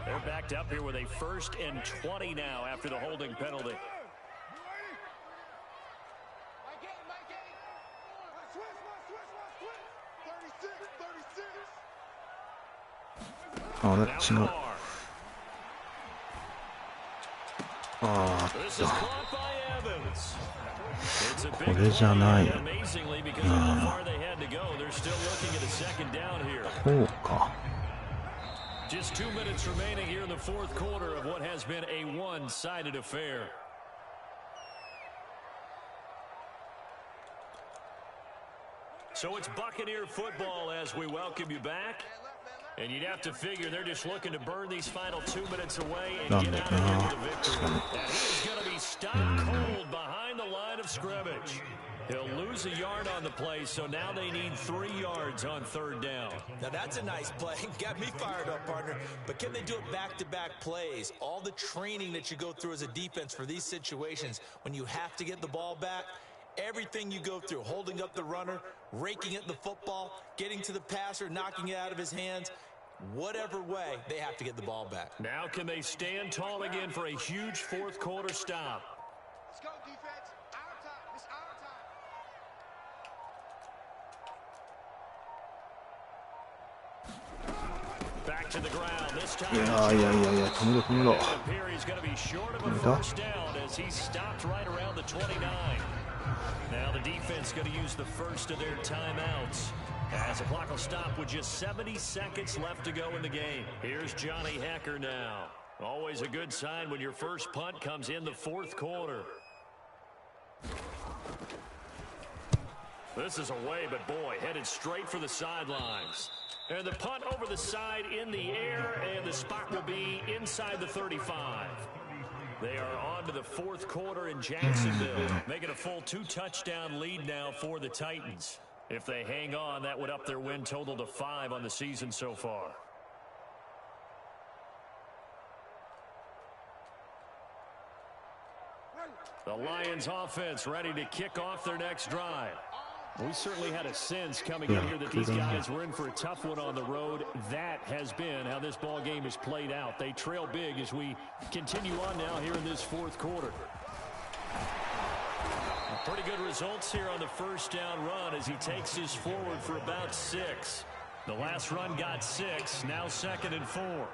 They're backed up here with a 1st and 20 now after the holding penalty. Oh, that's not. Oh, これじゃない。こうか。Just 2 minutes remaining here in the fourth quarter of what has been a one-sided affair. So it's Buccaneer football as we welcome you back. And you'd have to figure they're just looking to burn these final 2 minutes away and get out of here with a victory. And he's going to be stopped cold behind the line of scrimmage. He'll lose a yard on the play, so now they need 3 yards on third down. Now that's a nice play. Got me fired up, partner. But can they do it back-to-back plays? All the training that you go through as a defense for these situations, when you have to get the ball back, everything you go through, holding up the runner, raking at the football, getting to the passer, knocking it out of his hands, whatever way, they have to get the ball back. Now can they stand tall again for a huge fourth quarter stop? Let's go, defense. Our time. It's our time. Back to the ground. This time. いや、止めろ、止めろ。 He's going to be short of a first down as he stopped right around the 29. Now the defense going to use the first of their timeouts as the clock will stop with just 70 seconds left to go in the game. Here's Johnny Hacker now. Always a good sign when your first punt comes in the fourth quarter. This is away, but boy, headed straight for the sidelines. And the punt over the side in the air, and the spot will be inside the 35. They are on to the fourth quarter in Jacksonville, making a full 2-touchdown lead now for the Titans. If they hang on, that would up their win total to 5 on the season so far. The Lions offense ready to kick off their next drive. We certainly had a sense coming in here that these guys were in for a tough one on the road. That has been how this ball game is played out. They trail big as we continue on now here in this fourth quarter. Pretty good results here on the first down run as he takes this forward for about 6. The last run got 6, now 2nd and 4.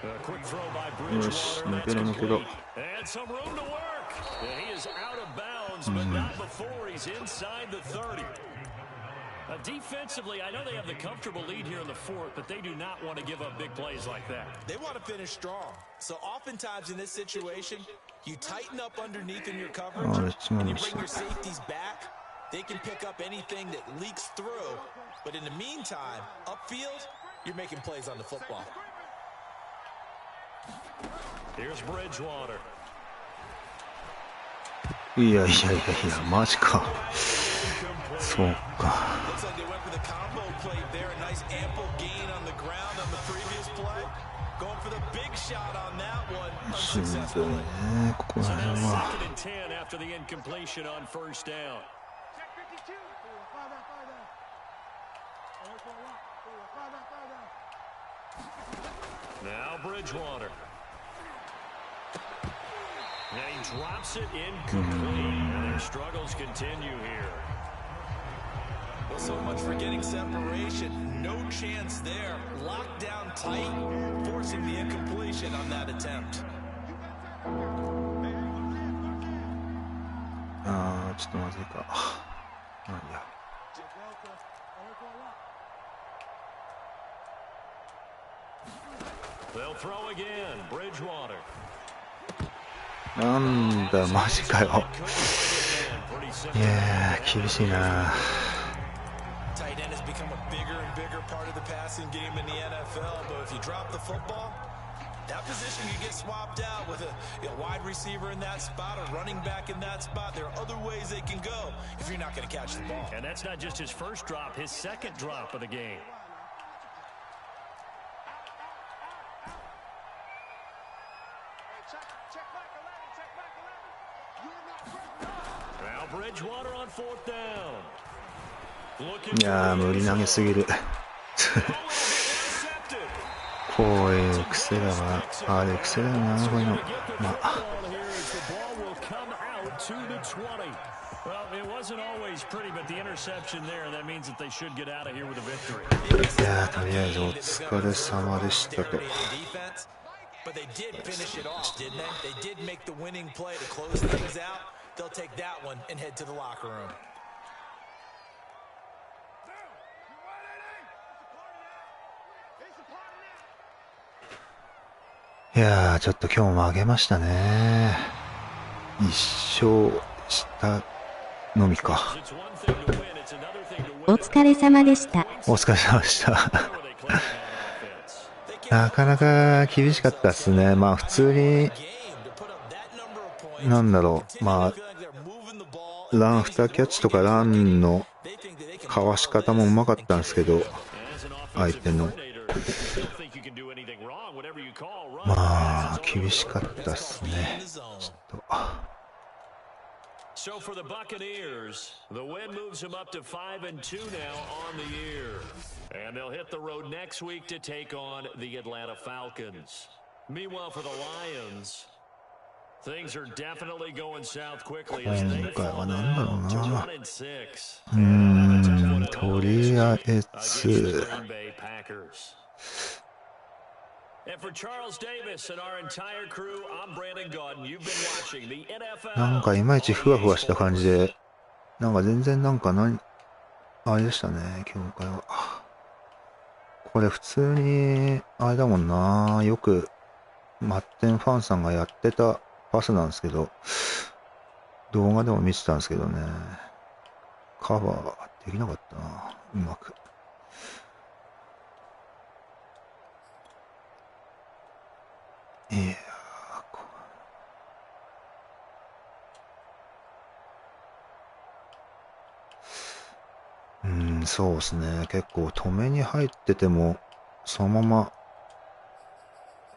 A quick throw by Bridgewater. That's complete. And some room to work. And he is out of bounds, but not before he's inside the 30. Defensively, I know they have the comfortable lead here in the fourth, but they do not want to give up big plays like that. They want to finish strong. So oftentimes in this situation, you tighten up underneath in your coverage, and you bring your safeties back. They can pick up anything that leaks through. But in the meantime, upfield, you're making plays on the football. Here's Bridgewater. いや、マジか。そうか。Looks like they went for the combo play there. A nice ample gain on the ground on the previous play. Going for the big shot on that one. しんどいね、ここら辺は。 2nd and 10 after the incompletion on first down. Check 52. Now Bridgewater. And he drops it incomplete. And their struggles continue here. Well, so much for getting separation. No chance there. Locked down tight, forcing the incompletion on that attempt. ちょっとまずいか。なんや。They'll throw again. Bridgewater. なんだ、マジかよ。いやー、厳しいな。Tight end has become a bigger and bigger part of the passing game in the NFL, but if you drop the football, that position can get swapped out with a wide receiver in that spot, a running back in that spot. There are other ways they can go if you're not going to catch the ball. And that's not just his first drop, his second drop of the game. Now Bridgewater on fourth down. いやー、無理投げすぎる。こういう癖だな。あれ癖だよな、こういうの。まあ。Well, it wasn't always pretty, but the interception there, that means that they should get out of here with a victory. いやー、とりあえずお疲れ様でしたと。But they did finish it off, didn't they? They did make the winning play to close things out. They'll take that one and head to the locker room. いやー、ちょっと今日も上げましたね。一勝したのみか。お疲れ様でした。お疲れ様でした。なかなか厳しかったっすね。まあ普通に、なんだろう、まあ、ラン2キャッチとかランのかわし方もうまかったんですけど、相手の。まあ、厳しかったっすね。ちょっと。So for the Buccaneers, the win moves them up to 5-2 now on the year. And they'll hit the road next week to take on the Atlanta Falcons. Meanwhile for the Lions, things are definitely going south quickly as they fall now to 1-6. とりあえず。なんかいまいちふわふわした感じで、なんか全然なんかあれでしたね、今回は。これ普通に、あれだもんな、よく、マッデンファンさんがやってたパスなんですけど、動画でも見てたんですけどね、カバーできなかったな、うまく。いやそうですね。結構止めに入ってても、そのまま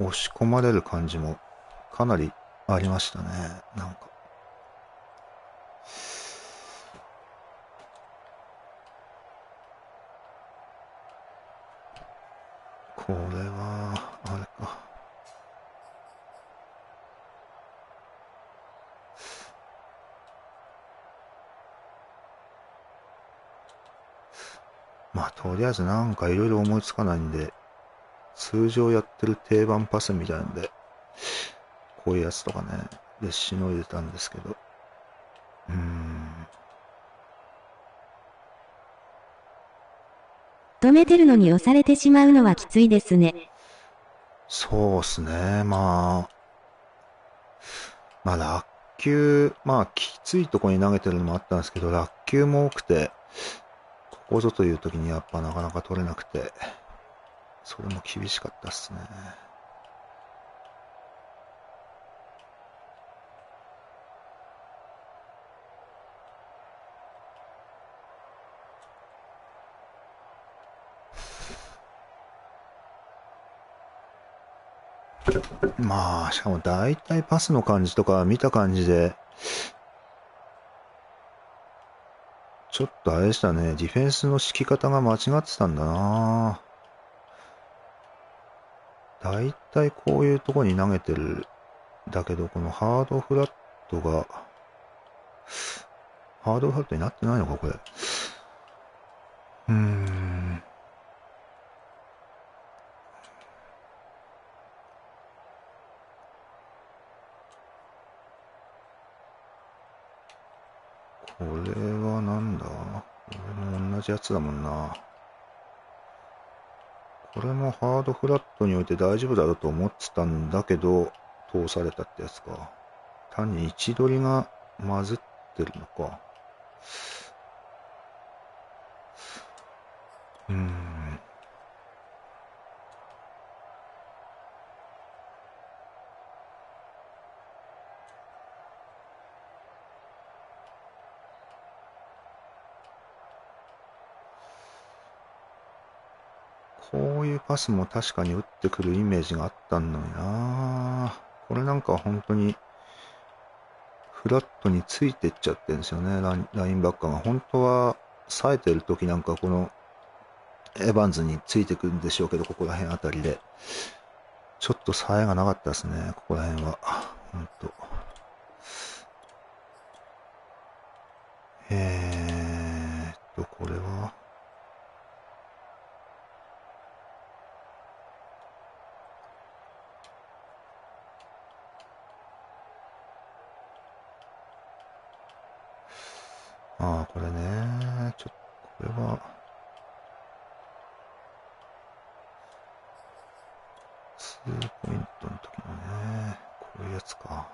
押し込まれる感じもかなりありましたね。なんか。これは、あれか。まあ、とりあえずなんかいろいろ思いつかないんで、通常やってる定番パスみたいなんで、こういうやつとかね、でしのいでたんですけど。止めてるのに押されてしまうのはきついですね。そうっすね。まあ、落球、まあ、きついとこに投げてるのもあったんですけど、落球も多くて、ここぞという時にやっぱなかなか取れなくて、それも厳しかったっすね。まあ、しかも大体パスの感じとか見た感じで、ちょっとあれでしたね。ディフェンスの敷き方が間違ってたんだな。大体こういうとこに投げてる。だけど、このハードフラットが、ハードフラットになってないのか、これ。これはなんだ？これも同じやつだもんな。これもハードフラットにおいて大丈夫だろうと思ってたんだけど、通されたってやつか。単に位置取りが混ずってるのか。こういうパスも確かに打ってくるイメージがあったのにな。これなんか本当にフラットについてっちゃってるんですよね、ラインバッカーが。本当は冴えてる時なんかこのエヴァンズについてくるんでしょうけど、ここら辺あたりで。ちょっと冴えがなかったですね、ここら辺は。本当。これはああ、これね、これは、2ポイントの時のね、こういうやつか。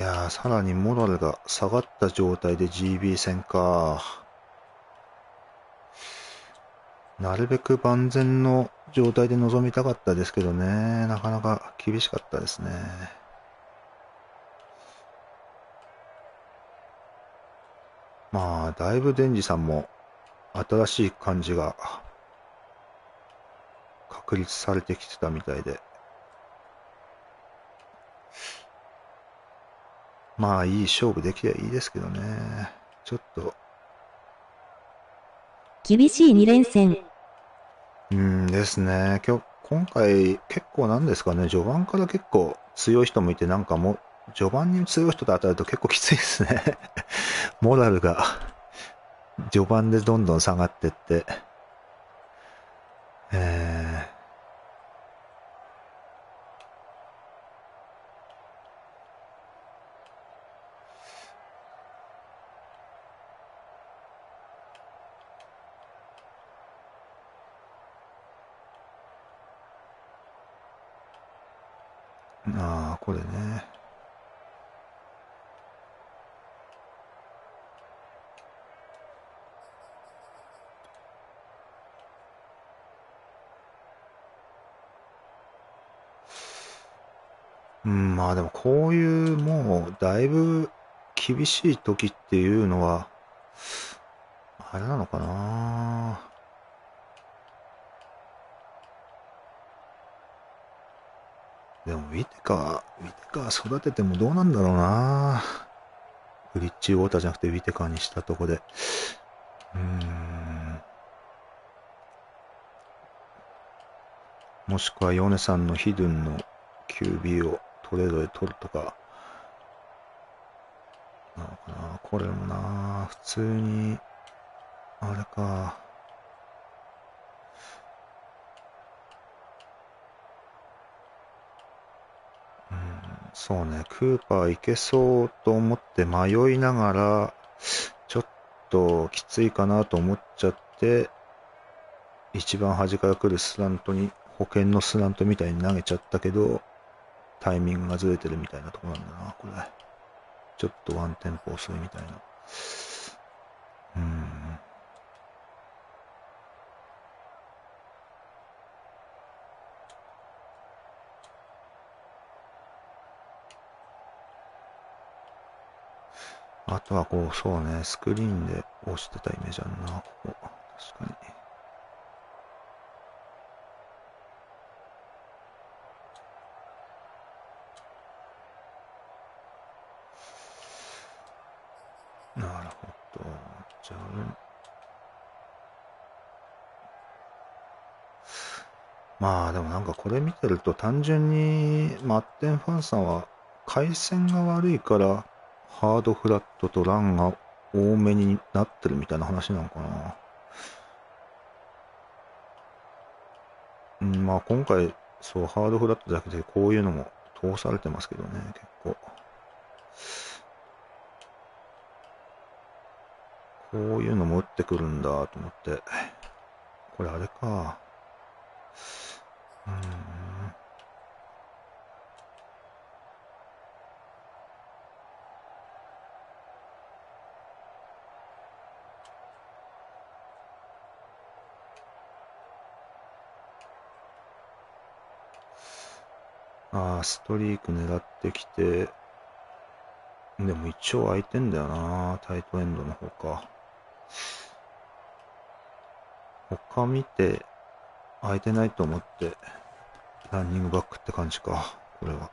いやー、さらにモラルが下がった状態で GB 戦か。なるべく万全の状態で臨みたかったですけどね、なかなか厳しかったですね。まあ、だいぶデンジさんも新しい感じが確立されてきてたみたいで。まあ、いい勝負できればいいですけどね。ちょっと、厳しい2連戦。ですね。今回結構なんですかね、序盤から結構強い人もいて、なんかもう、序盤に強い人と当たると結構きついですね。モラルが序盤でどんどん下がってって、えこれね。まあでもこういうもうだいぶ厳しい時っていうのは、あれなのかな。でもウィテカ育ててもどうなんだろうな。ブリッジウォーターじゃなくてウィテカにしたとこで。もしくはヨネさんのヒドゥンの QB をトレードで取るとか、なのかな。これもな、普通に、あれか。そうね、クーパーいけそうと思って迷いながら、ちょっときついかなと思っちゃって、一番端から来るスラントに、保険のスラントみたいに投げちゃったけど、タイミングがずれてるみたいなとこなんだな、これ。ちょっとワンテンポ遅いみたいな。あとはこう、そうね、スクリーンで押してたイメージあるな、ここ。確かに。なるほど。じゃあ、まあでもなんかこれ見てると単純にマッデンファンさんは回線が悪いからハードフラットとランが多めになってるみたいな話なのかな。まあ今回そうハードフラットだけでこういうのも通されてますけどね、結構。こういうのも打ってくるんだと思って。これあれか。ストリーク狙ってきて、でも一応空いてんだよな、タイトエンドの方か。他見て空いてないと思ってランニングバックって感じか、これは。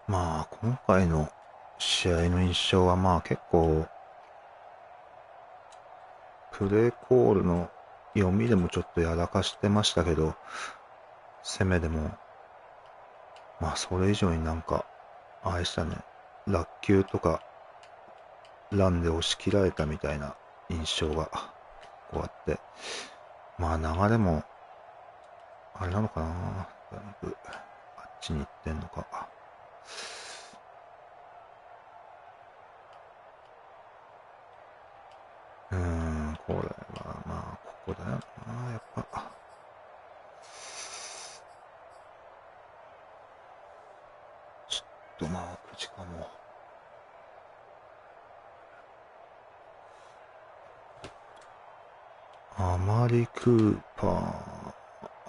まあ、今回の試合の印象はまあ結構、プレーコールの読みでもちょっとやらかしてましたけど、攻めでも、まあそれ以上になんか、あれでしたね、落球とかランで押し切られたみたいな印象がこうあって、まあ流れも、あれなのかな、だいぶあっちに行ってんのか。これはまあここだよな、やっぱ。ちょっとまあ口かも。あまりクーパー、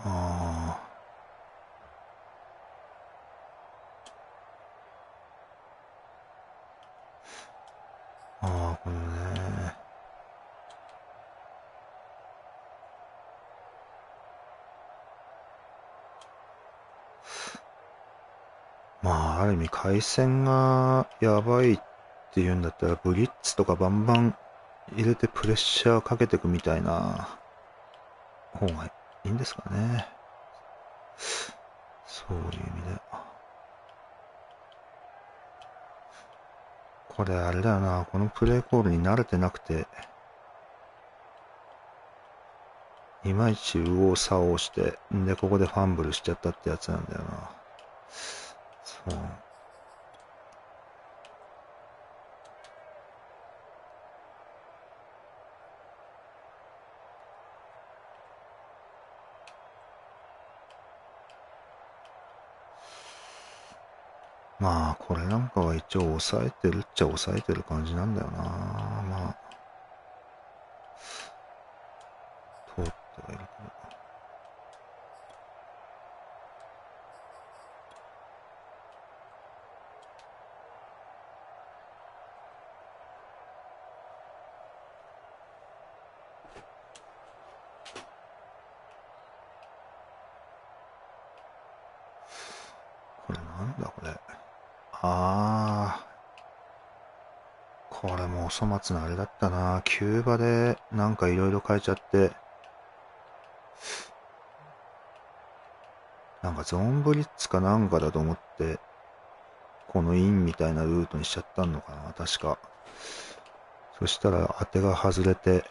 あこれね。まあ、ある意味、回線がやばいっていうんだったら、ブリッツとかバンバン入れてプレッシャーかけていくみたいな方がいいんですかね。そういう意味で。これあれだよな、このプレーコールに慣れてなくて、いまいち右往左往して、で、ここでファンブルしちゃったってやつなんだよな。そう。まあ、これなんかは一応抑えてるっちゃ抑えてる感じなんだよな。まあ、通ってはいるけど。これなんだこれ。これもお粗末なあれだったな。キューバでなんかいろいろ変えちゃって、なんかゾーンブリッツかなんかだと思って、このインみたいなルートにしちゃったのかな、確か。そしたら当てが外れて、っ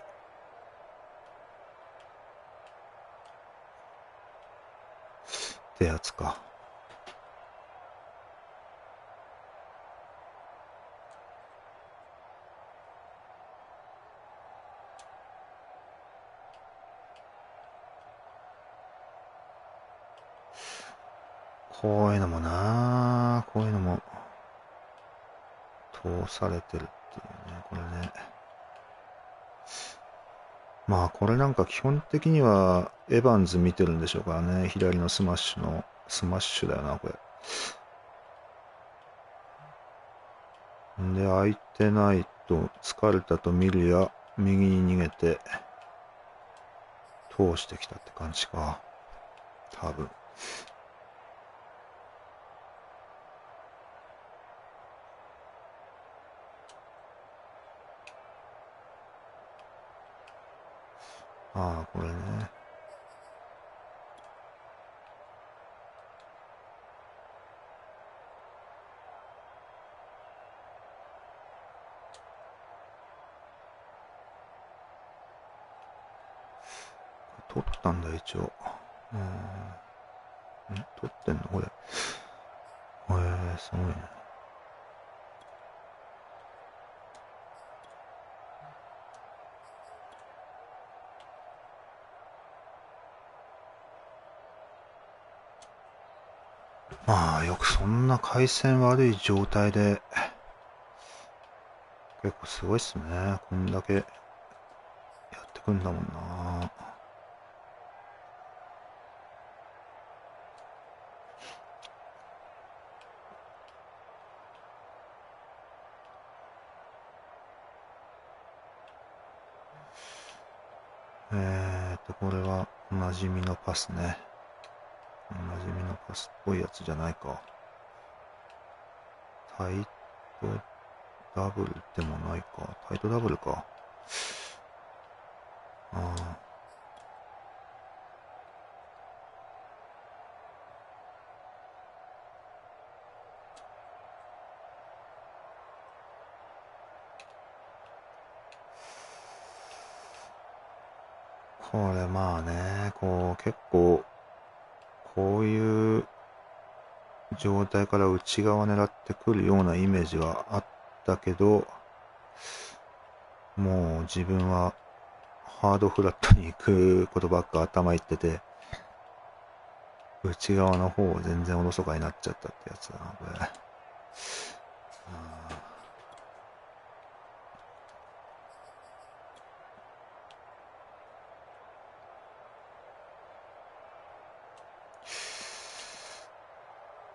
てやつか。こういうのもな、こういうのも通されてるっていうね、これね。まあこれなんか基本的にはエヴァンズ見てるんでしょうからね。左のスマッシュの、スマッシュだよな、これ。で、空いてないと、疲れたと見るや、右に逃げて、通してきたって感じか。多分。これね。取ったんだ、一応。取ってんのこれ。すごいね。まあ、よくそんな回線悪い状態で、結構すごいっすね。こんだけやってくんだもんな。これはおなじみのパスね。おなじみのパスっぽいやつじゃないか。タイトダブルでもないか。タイトダブルか。ああ。これまあね、こう結構こういう状態から内側狙ってくるようなイメージはあったけど、もう自分はハードフラットに行くことばっか頭いってて、内側の方を全然おろそかになっちゃったってやつだな、これ。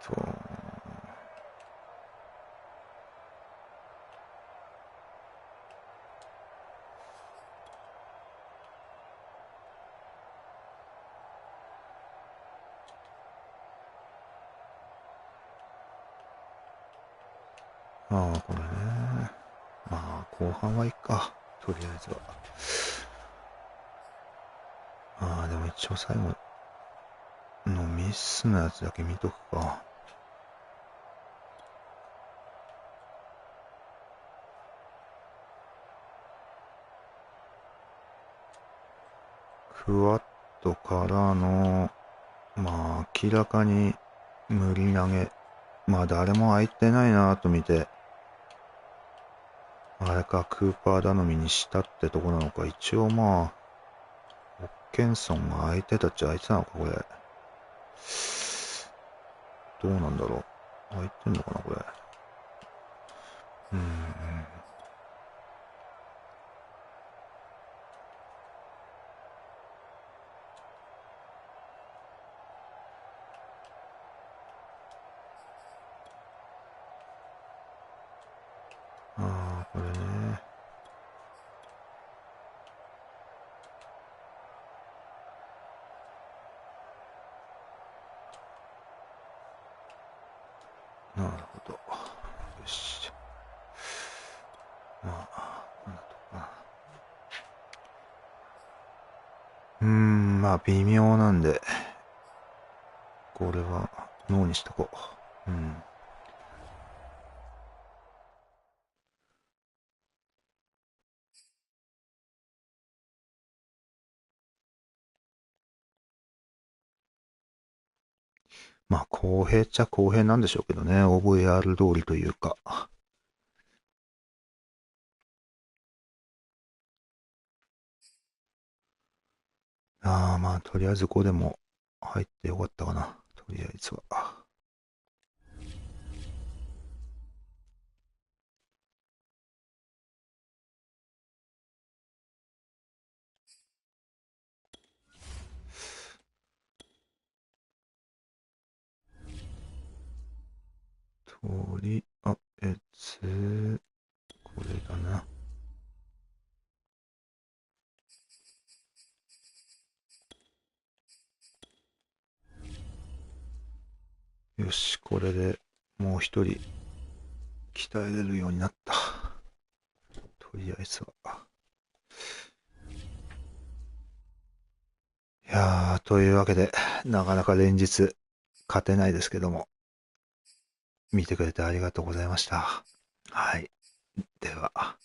そう。ああ、これね。まあ、後半はいいか。とりあえずは。ああ、でも一応最後のミスのやつだけ見とくか。クワッドからの、まあ、明らかに無理投げ。まあ、誰も空いてないなと見て、あれか、クーパー頼みにしたってとこなのか。一応まあ、ホッケンソンが空いてたっちゃ空いてたのか、これ。どうなんだろう。空いてんのかな、これ。ああ、これね。なるほど。よし。まあ、なんだとかな。まあ、微妙なんで、これは、ノーにしとこう。まあ、公平っちゃ公平なんでしょうけどね。OVR 通りというか。ああ、まあ、とりあえず5でも入ってよかったかな。とりあえずは。これだな。よし、これでもう一人鍛えれるようになった。とりあえずは。いやー、というわけで、なかなか連日勝てないですけども、見てくれてありがとうございました。はい。では。